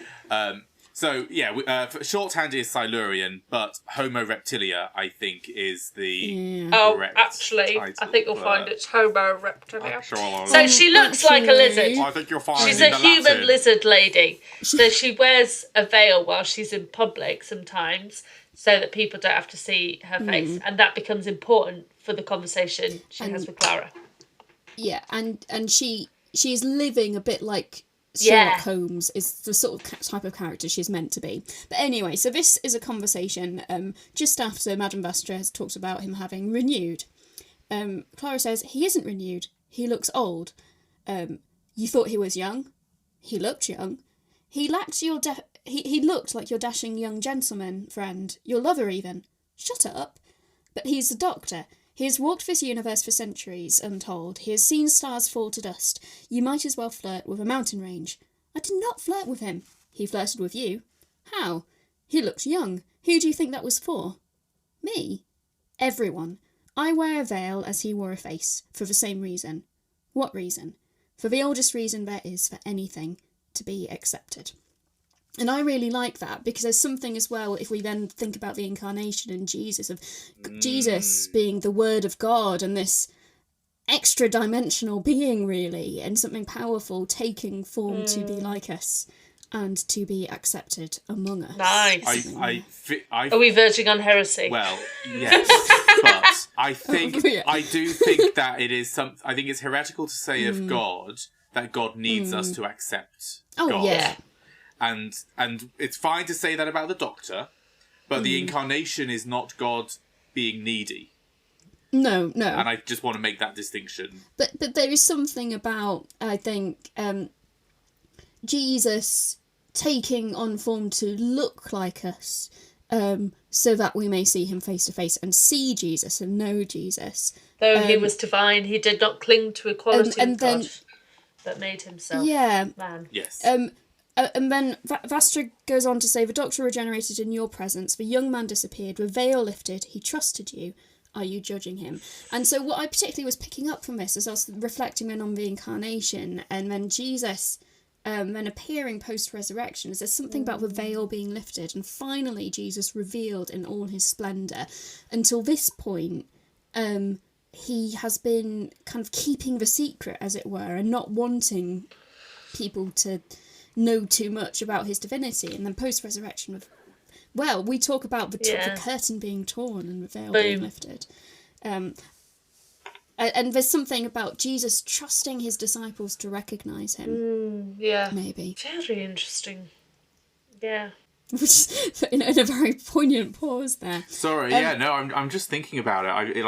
So yeah, shorthand is Silurian, but Homo reptilia, I think, is the correct actually, title, I think you'll find it's Homo reptilia. Actually, So she looks like a lizard. I think you'll find She's in a the human Latin. lizard lady. So she wears a veil while she's in public sometimes, so that people don't have to see her face, and that becomes important for the conversation she has with Clara. Yeah, and she is living a bit like Sherlock Holmes is the sort of type of character she's meant to be. But anyway, so this is a conversation just after Madame Vastra has talked about him having renewed. Clara says, he isn't renewed. He looks old. You thought he was young? He looked young. He lacked your he looked like your dashing young gentleman friend, your lover even. Shut up. But he's a doctor. He has walked this universe for centuries, untold. He has seen stars fall to dust. You might as well flirt with a mountain range. I did not flirt with him. He flirted with you. How? He looks young. Who do you think that was for? Me? Everyone. I wear a veil as he wore a face, for the same reason. What reason? For the oldest reason there is for anything to be accepted. And I really like that, because there's something as well, if we then think about the incarnation and Jesus, of Jesus being the Word of God and this extra dimensional being, really, and something powerful taking form to be like us and to be accepted among us. Nice. Are we verging on heresy? Well, yes, but I think I do think that it is I think it's heretical to say of God that God needs us to accept God. Yeah. And it's fine to say that about the Doctor, but the incarnation is not God being needy. No. And I just want to make that distinction. But there is something about, I think, Jesus taking on form to look like us, so that we may see him face to face and see Jesus and know Jesus. Though he was divine, he did not cling to equality with God, but made himself man. Yes. And then Vastra goes on to say, the Doctor regenerated in your presence, the young man disappeared, the veil lifted, he trusted you. Are you judging him? And so what I particularly was picking up from this, as I was reflecting on the incarnation, and then Jesus then appearing post-resurrection, is there's something about the veil being lifted, and finally Jesus revealed in all his splendour. Until this point, he has been kind of keeping the secret, as it were, and not wanting people to know too much about his divinity. And then post-resurrection, we talk about the curtain being torn and the veil being lifted. And there's something about Jesus trusting his disciples to recognise him. Maybe. Very interesting. Yeah. Which, in a very poignant pause there. Sorry, I'm just thinking about it.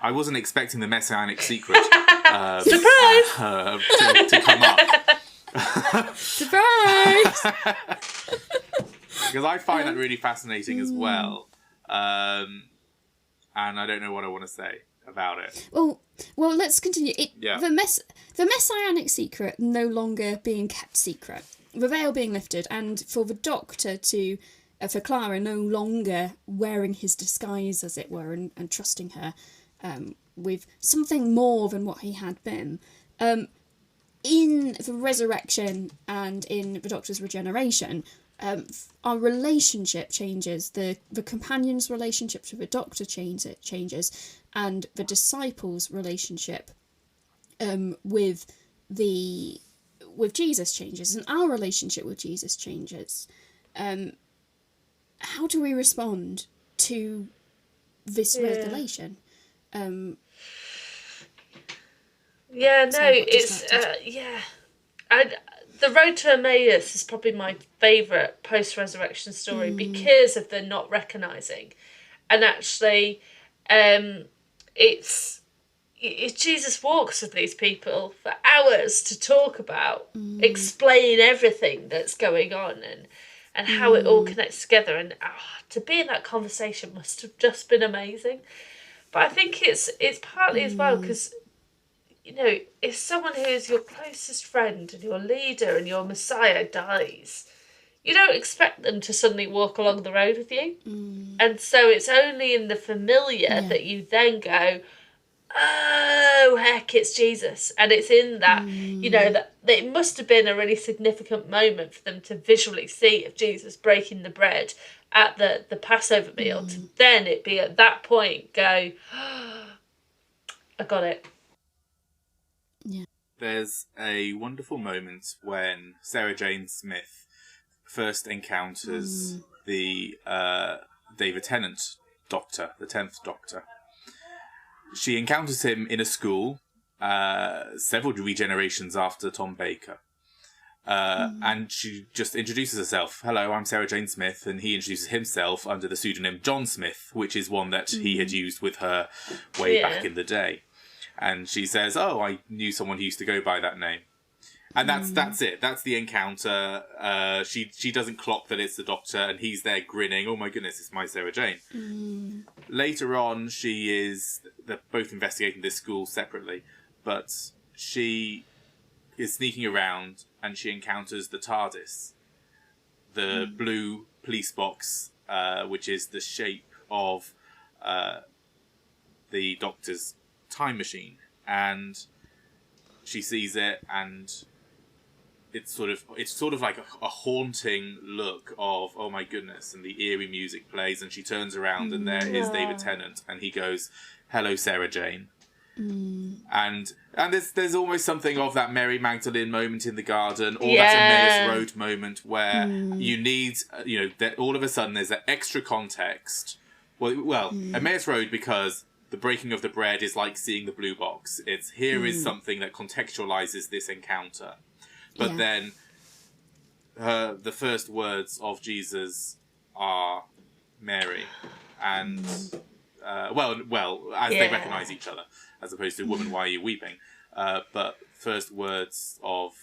I wasn't expecting the messianic secret Surprise! To come up. Surprise! Because I find that really fascinating as well. And I don't know what I want to say about it. Well, let's continue. The messianic secret no longer being kept secret. The veil being lifted, and for the Doctor to, for Clara, no longer wearing his disguise, as it were, and trusting her with something more than what he had been. In the resurrection and in the Doctor's regeneration, our relationship changes. The companion's relationship to the Doctor changes, and the disciples' relationship with Jesus changes, and our relationship with Jesus changes. How do we respond to this revelation? The Road to Emmaus is probably my favourite post-resurrection story because of the not recognising. And actually, it's Jesus walks with these people for hours to talk about, explain everything that's going on. and how it all connects together. And to be in that conversation must have just been amazing. But I think it's partly as well because, you know, if someone who is your closest friend and your leader and your messiah dies, you don't expect them to suddenly walk along the road with you. And so it's only in the familiar that you then go, oh, heck, it's Jesus. And it's in that, you know, that it must have been a really significant moment for them to visually see of Jesus breaking the bread at the Passover meal, to then it be at that point go, oh, I got it. Yeah. There's a wonderful moment when Sarah Jane Smith first encounters the David Tennant Doctor, the 10th Doctor. She encounters him in a school several regenerations after Tom Baker. And she just introduces herself. Hello, I'm Sarah Jane Smith. And he introduces himself under the pseudonym John Smith, which is one that he had used with her way back in the day. And she says, oh, I knew someone who used to go by that name. And that's it. That's the encounter. She doesn't clock that it's the Doctor, and he's there grinning. Oh my goodness, it's my Sarah Jane. Later on, they're both investigating this school separately, but she is sneaking around and she encounters the TARDIS, the blue police box, which is the shape of the Doctor's time machine, and she sees it, and it's sort of like a haunting look of, oh my goodness, and the eerie music plays, and she turns around and there is David Tennant, and he goes, hello, Sarah Jane. And there's almost something of that Mary Magdalene moment in the garden, or that Emmaus Road moment where you need, you know, that all of a sudden there's that extra context. Well, Emmaus Road, because the breaking of the bread is like seeing the blue box. It's here is something that contextualizes this encounter. But then the first words of Jesus are Mary, and as they recognise each other, as opposed to "Woman, why are you weeping?" But first words of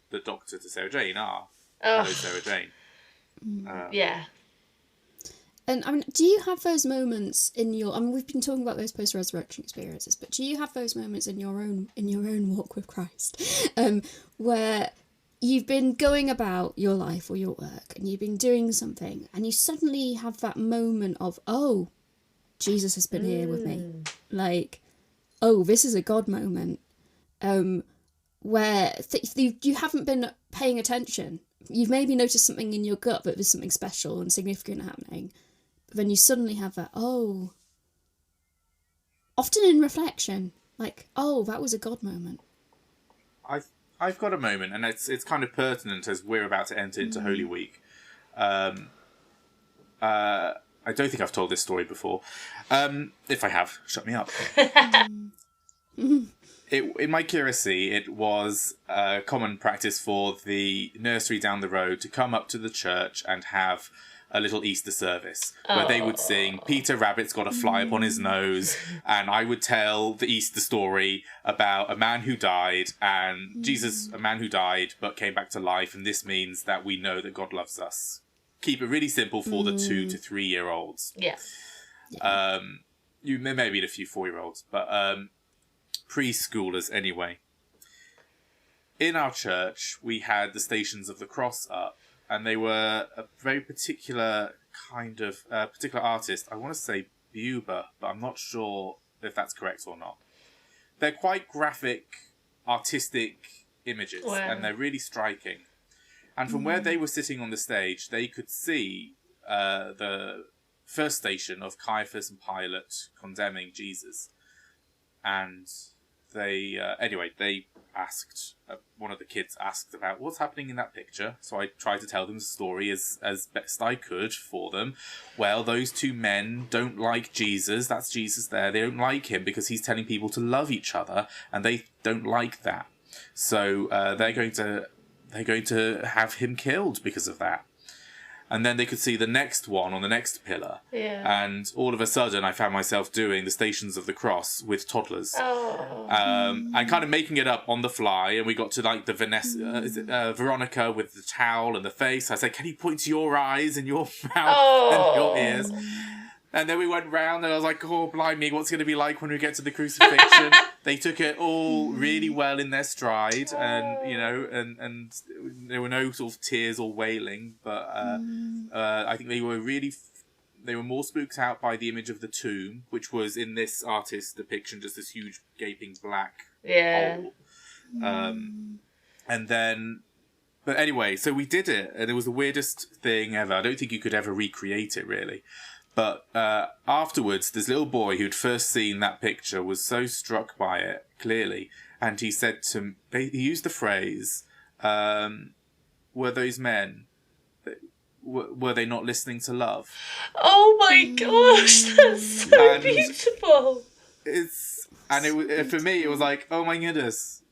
the Doctor to Sarah Jane are "Hello, Sarah Jane." And I mean, do you have those moments in your? I mean, we've been talking about those post-resurrection experiences, but do you have those moments in your own walk with Christ, where you've been going about your life or your work, and you've been doing something, and you suddenly have that moment of, oh, Jesus has been here with me, like, oh, this is a God moment, where you haven't been paying attention. You've maybe noticed something in your gut that there's something special and significant happening. But then you suddenly have that, oh, often in reflection, like, oh, that was a God moment. I've got a moment, and it's kind of pertinent as we're about to enter into Holy Week. I don't think I've told this story before. If I have, shut me up. In my curacy, it was common practice for the nursery down the road to come up to the church and have a little Easter service where they would sing Peter Rabbit's Got a Fly Upon His Nose, and I would tell the Easter story about a man who died, and Jesus, a man who died but came back to life, and this means that we know that God loves us. Keep it really simple for the 2 to 3 year olds. You maybe a few 4-year-olds, but preschoolers anyway. In our church, we had the Stations of the Cross up, and they were a very particular kind of particular artist. I want to say Buber, but I'm not sure if that's correct or not. They're quite graphic, artistic images, and they're really striking. And from where they were sitting on the stage, they could see the first station of Caiaphas and Pilate condemning Jesus. And they asked, one of the kids asked about what's happening in that picture. So I tried to tell them the story as best I could for them. Well, those two men don't like Jesus. That's Jesus there. They don't like him because he's telling people to love each other, and they don't like that. So they're going to have him killed because of that. And then they could see the next one on the next pillar. Yeah. And all of a sudden, I found myself doing the Stations of the Cross with toddlers. Oh. And kind of making it up on the fly. And we got to like the Veronica with the towel and the face. I said, can you point to your eyes and your mouth and your ears? And then we went round and I was like, oh, blimey, what's it going to be like when we get to the crucifixion? They took it all really well in their stride, and, you know, and there were no sort of tears or wailing, but I think they were more spooked out by the image of the tomb, which was in this artist's depiction just this huge gaping black hole. And then, but anyway, so we did it, and it was the weirdest thing ever. I don't think you could ever recreate it, really. But afterwards, this little boy who'd first seen that picture was so struck by it, clearly, and he said to he used the phrase, were those men, were they not listening to love? Oh my gosh, that's so beautiful. For me, it was like, oh my goodness,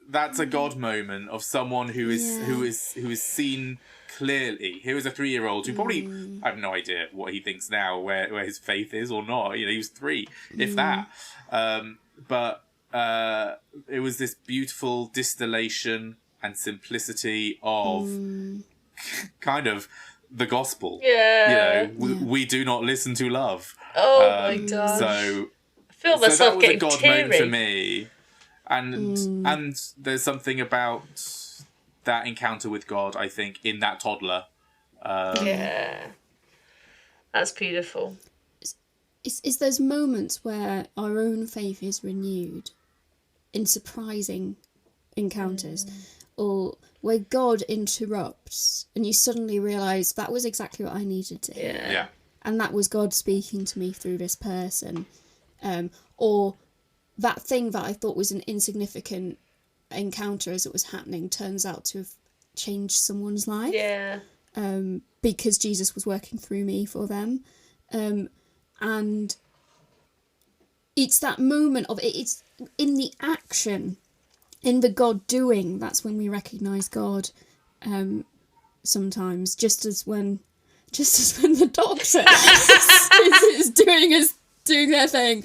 that's a God moment of someone who is seen clearly. Here was a 3-year-old who probably, I have no idea what he thinks now, where his faith is or not. You know, he was 3, if that. But it was this beautiful distillation and simplicity of kind of the gospel. Yeah. You know, we do not listen to love. Oh my gosh. So I feel myself that was getting a God teary. moment for me. And there's something about that encounter with God, I think, in that toddler. Yeah. That's beautiful. It's those moments where our own faith is renewed in surprising encounters, or where God interrupts and you suddenly realise that was exactly what I needed to hear. Yeah. And that was God speaking to me through this person. Or that thing that I thought was an insignificant encounter as it was happening turns out to have changed someone's life. Yeah. Because Jesus was working through me for them. And it's that moment of it's in the action, in the God doing, that's when we recognise God. Sometimes, just as when the doctor is doing their thing.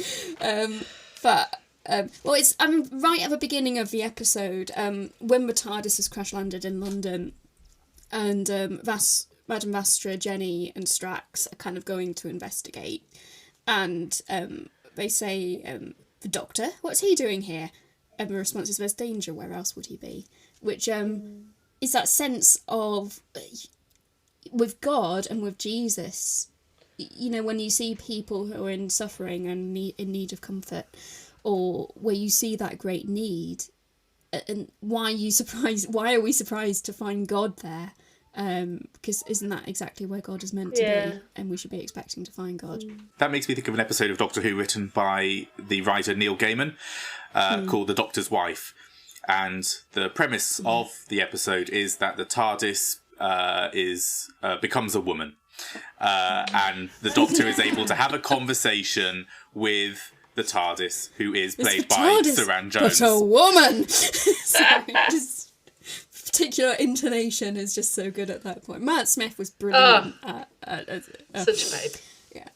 I'm right at the beginning of the episode, when the TARDIS has crash landed in London, and Madame Vastra, Jenny, and Strax are kind of going to investigate, and they say, the Doctor, what's he doing here? And the response is, there's danger, where else would he be? Which is that sense of, with God and with Jesus, you know, when you see people who are in suffering and in need of comfort, or where you see that great need, and why are we surprised to find God there? Because isn't that exactly where God is meant to be, and we should be expecting to find God. That makes me think of an episode of Doctor Who written by the writer Neil Gaiman, called The Doctor's Wife, and the premise of the episode is that the TARDIS becomes a woman, and the Doctor is able to have a conversation with the TARDIS, who is played by Saran Jones. But a woman! Sorry, just particular intonation is just so good at that point. Matt Smith was brilliant. Such a babe. Yeah.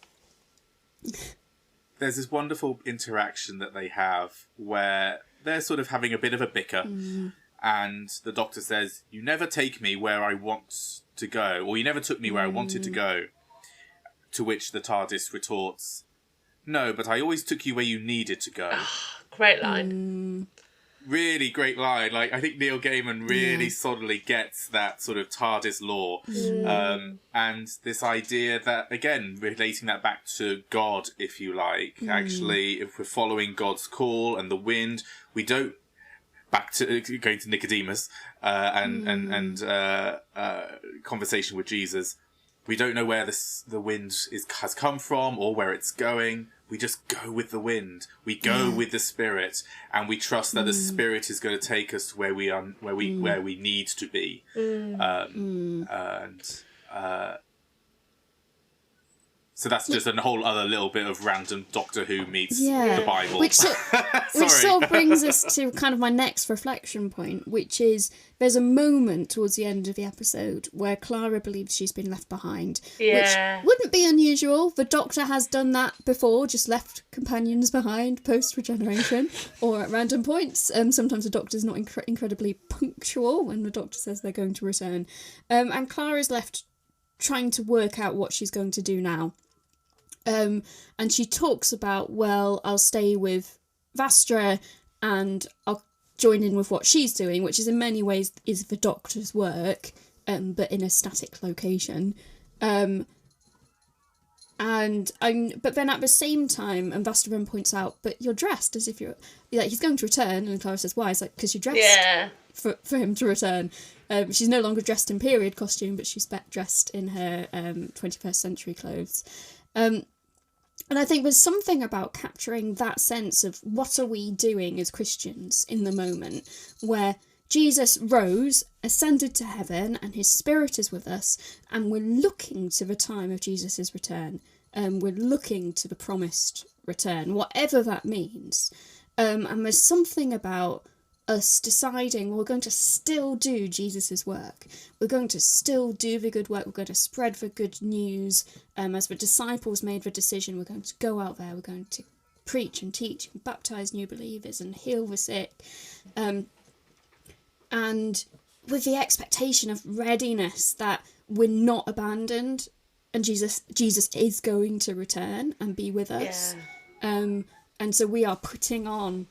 There's this wonderful interaction that they have where they're sort of having a bit of a bicker, and the Doctor says, you never take me where I want to go, or you never took me where I wanted to go. To which the TARDIS retorts, no, but I always took you where you needed to go. Great line. Really great line. Like, I think Neil Gaiman really solidly gets that sort of TARDIS lore. And this idea that, again, relating that back to God, if you like, actually, if we're following God's call and the wind, we don't, back to going to Nicodemus and conversation with Jesus, we don't know where the wind has come from or where it's going. We just go with the wind. We go with the Spirit, and we trust that the Spirit is going to take us to where we need to be. So that's just a whole other little bit of random Doctor Who meets the Bible. Which sort of brings us to kind of my next reflection point, which is there's a moment towards the end of the episode where Clara believes she's been left behind, which wouldn't be unusual. The Doctor has done that before, just left companions behind post-regeneration or at random points. Sometimes the Doctor's not incredibly punctual when the Doctor says they're going to return. And Clara's left trying to work out what she's going to do now. And she talks about, well, I'll stay with Vastra and I'll join in with what she's doing, which is in many ways is the Doctor's work, but in a static location. But then at the same time, and Vastra then points out, but you're dressed as if you're, like, he's going to return, and Clara says, why? It's like, because you're dressed for him to return. She's no longer dressed in period costume, but she's dressed in her 21st century clothes. And I think there's something about capturing that sense of what are we doing as Christians in the moment, where Jesus rose, ascended to heaven, and his spirit is with us, and we're looking to the time of Jesus' return. We're looking to the promised return, whatever that means. And there's something about us deciding, well, we're going to still do Jesus's work. We're going to still do the good work. We're going to spread the good news. As the disciples made the decision, we're going to go out there. We're going to preach and teach and baptize new believers and heal the sick. And with the expectation of readiness that we're not abandoned and Jesus is going to return and be with us. And so we are putting on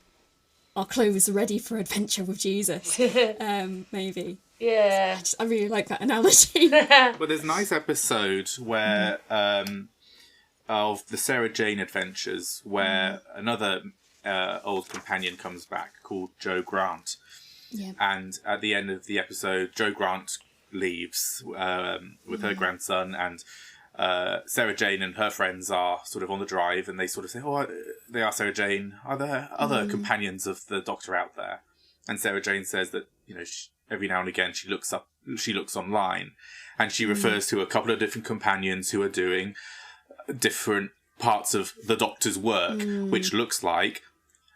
our clothes ready for adventure with Jesus, maybe. Yeah. I really like that analogy. But there's a nice episode where of the Sarah Jane adventures where another old companion comes back called Jo Grant. Yeah. And at the end of the episode, Jo Grant leaves with her grandson, and Sarah Jane and her friends are sort of on the drive, and they sort of say, they ask Sarah Jane, are there other companions of the Doctor out there? And Sarah Jane says that, every now and again she looks online, and she refers to a couple of different companions who are doing different parts of the Doctor's work, which looks like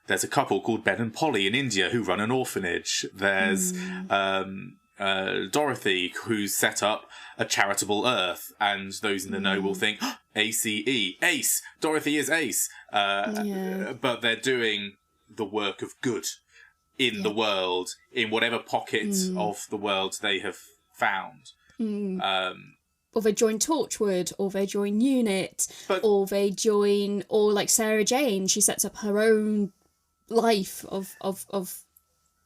there's a couple called Ben and Polly in India who run an orphanage. There's Dorothy, who's set up a charitable Earth, and those in the know will think, ACE, Dorothy is Ace. But they're doing the work of good in the world, in whatever pocket of the world they have found. Or they join Torchwood, or they join Unit, or they join, or like Sarah Jane, she sets up her own life of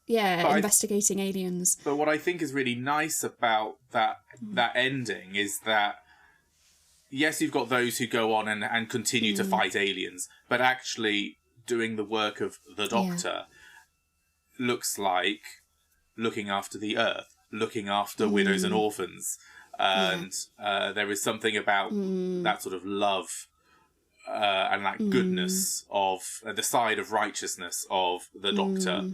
investigating aliens. But what I think is really nice about that ending is that, yes, you've got those who go on and continue to fight aliens, but actually doing the work of the Doctor looks like looking after the Earth, looking after widows and orphans. And there is something about that sort of love and that goodness of the side of righteousness of the Doctor.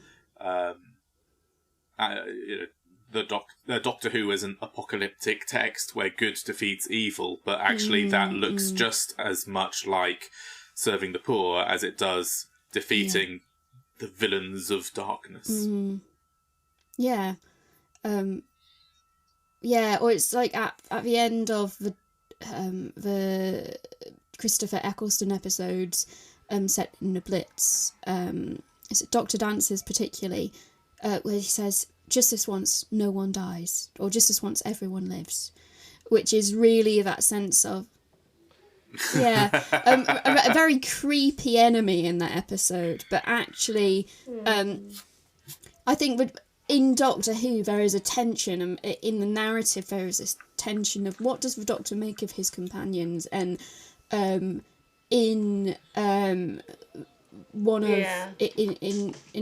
The Doctor Who is an apocalyptic text where good defeats evil, but actually that looks just as much like serving the poor as it does defeating the villains of darkness. Or it's like at the end of the Christopher Eccleston episodes set in the Blitz, is it Dr. Dances particularly, where he says, just this once no one dies, or just this once everyone lives, which is really that sense of a very creepy enemy in that episode. But actually I think in Doctor Who there is a tension, and in the narrative there is this tension of what does the Doctor make of his companions, and in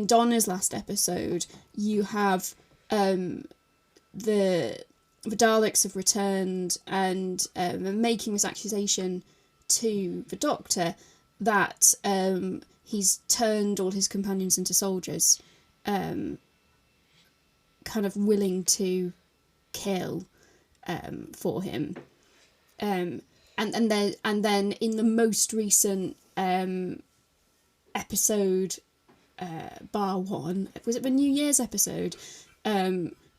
Donna's last episode you have the Daleks have returned and making this accusation to the Doctor that he's turned all his companions into soldiers, kind of willing to kill for him. and then in the most recent episode, bar one, was it the New Year's episode,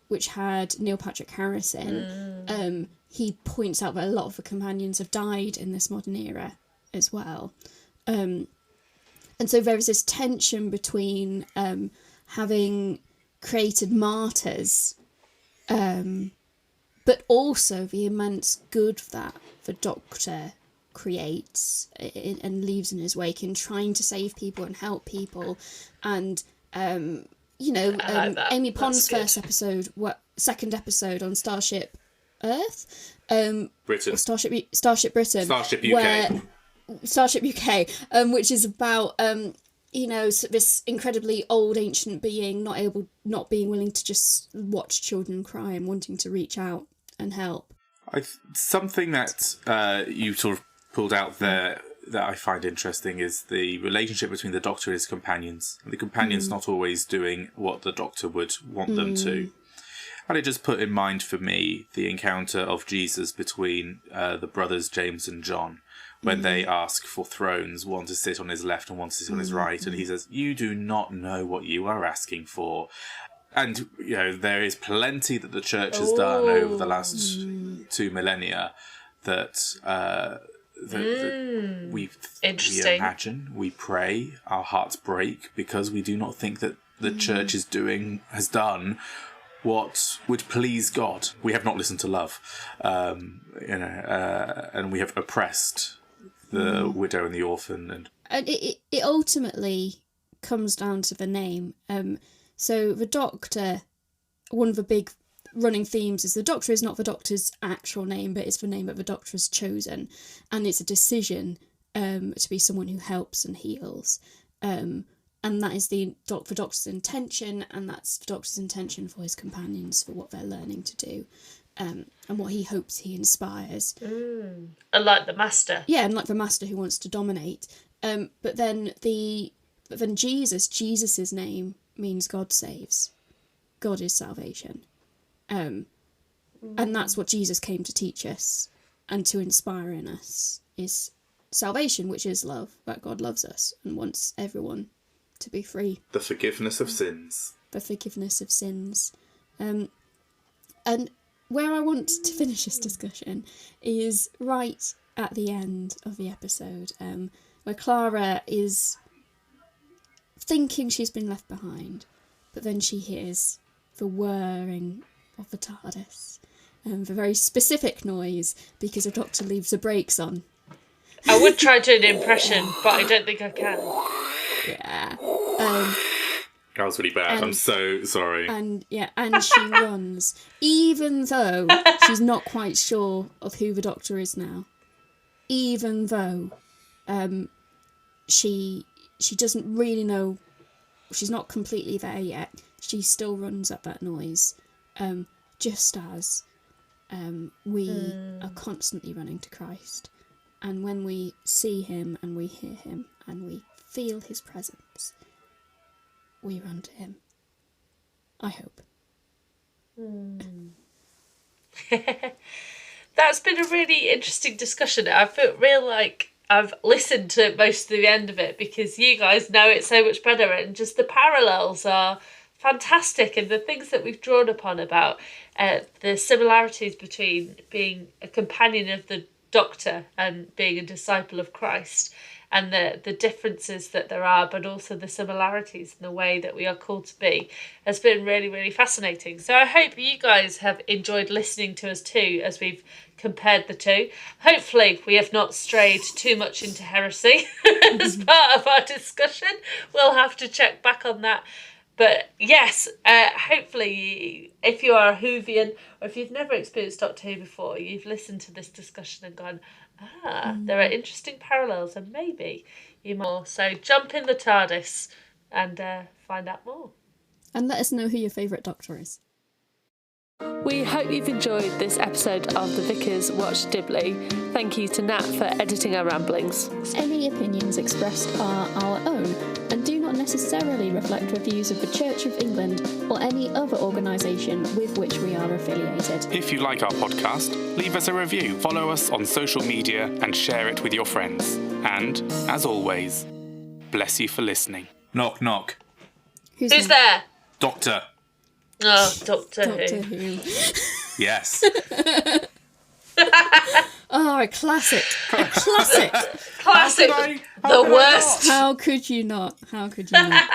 which had Neil Patrick Harris in, he points out that a lot of the companions have died in this modern era as well. And so there is this tension between having created martyrs, but also the immense good that the Doctor creates and leaves in his wake in trying to save people and help people. And Amy Pond's second episode on Starship Earth, Britain, or Starship Britain, Starship UK, which is about this incredibly old ancient being not being willing to just watch children cry and wanting to reach out and help. Something that you sort of pulled out there that I find interesting is the relationship between the Doctor and his companions. And the companions not always doing what the Doctor would want them to. And it just put in mind for me the encounter of Jesus between the brothers James and John, when they ask for thrones, one to sit on his left and one to sit on his right. And he says, "You do not know what you are asking for." And, there is plenty that the church has done over the last 2 millennia that we imagine, we pray, our hearts break because we do not think that the church has done what would please God. We have not listened to love, and we have oppressed the widow and the orphan. And it ultimately comes down to the name. So the Doctor, one of the big running themes is the Doctor is not the Doctor's actual name, but it's the name that the Doctor has chosen. And it's a decision to be someone who helps and heals. And that is the Doctor's intention, and that's the Doctor's intention for his companions, for what they're learning to do, and what he hopes he inspires. And like the Master. Yeah, and like the Master who wants to dominate. But then Jesus's name means God saves. God is salvation. And that's what Jesus came to teach us and to inspire in us, is salvation, which is love, that God loves us and wants everyone to be free. The forgiveness of sins. The forgiveness of sins. And where I want to finish this discussion is right at the end of the episode, where Clara is thinking she's been left behind, but then she hears the whirring of the TARDIS, the very specific noise, because the Doctor leaves the brakes on. I would try to do an impression, but I don't think I can. Yeah. That was really bad. I'm so sorry. And she runs, even though she's not quite sure of who the Doctor is now. Even though she doesn't really know, she's not completely there yet. She still runs at that noise, just as we are constantly running to Christ. And when we see him and we hear him and we feel his presence, we run to him. I hope. That's been a really interesting discussion. I feel real like I've listened to most of the end of it because you guys know it so much better, and just the parallels are fantastic, and the things that we've drawn upon about the similarities between being a companion of the Doctor and being a disciple of Christ, and the differences that there are, but also the similarities in the way that we are called to be, has been really, really fascinating. So I hope you guys have enjoyed listening to us too, as we've compared the two. Hopefully we have not strayed too much into heresy as part of our discussion. We'll have to check back on that. But yes, hopefully if you are a Whovian, or if you've never experienced Doctor Who before, you've listened to this discussion and gone, there are interesting parallels, and maybe you more. So jump in the TARDIS and find out more. And let us know who your favourite Doctor is. We hope you've enjoyed this episode of the Vicars Watch Dibley. Thank you to Nat for editing our ramblings. Any opinions expressed are our own and do not necessarily necessarily reflect the views of the Church of England or any other organisation with which we are affiliated. If you like our podcast, leave us a review, follow us on social media, and share it with your friends. And, as always, bless you for listening. Knock, knock. Who's there? Doctor. Oh, Doctor Who. Yes. Oh, a classic. A classic. Classic. How could The I worst. How could you not? How could you not?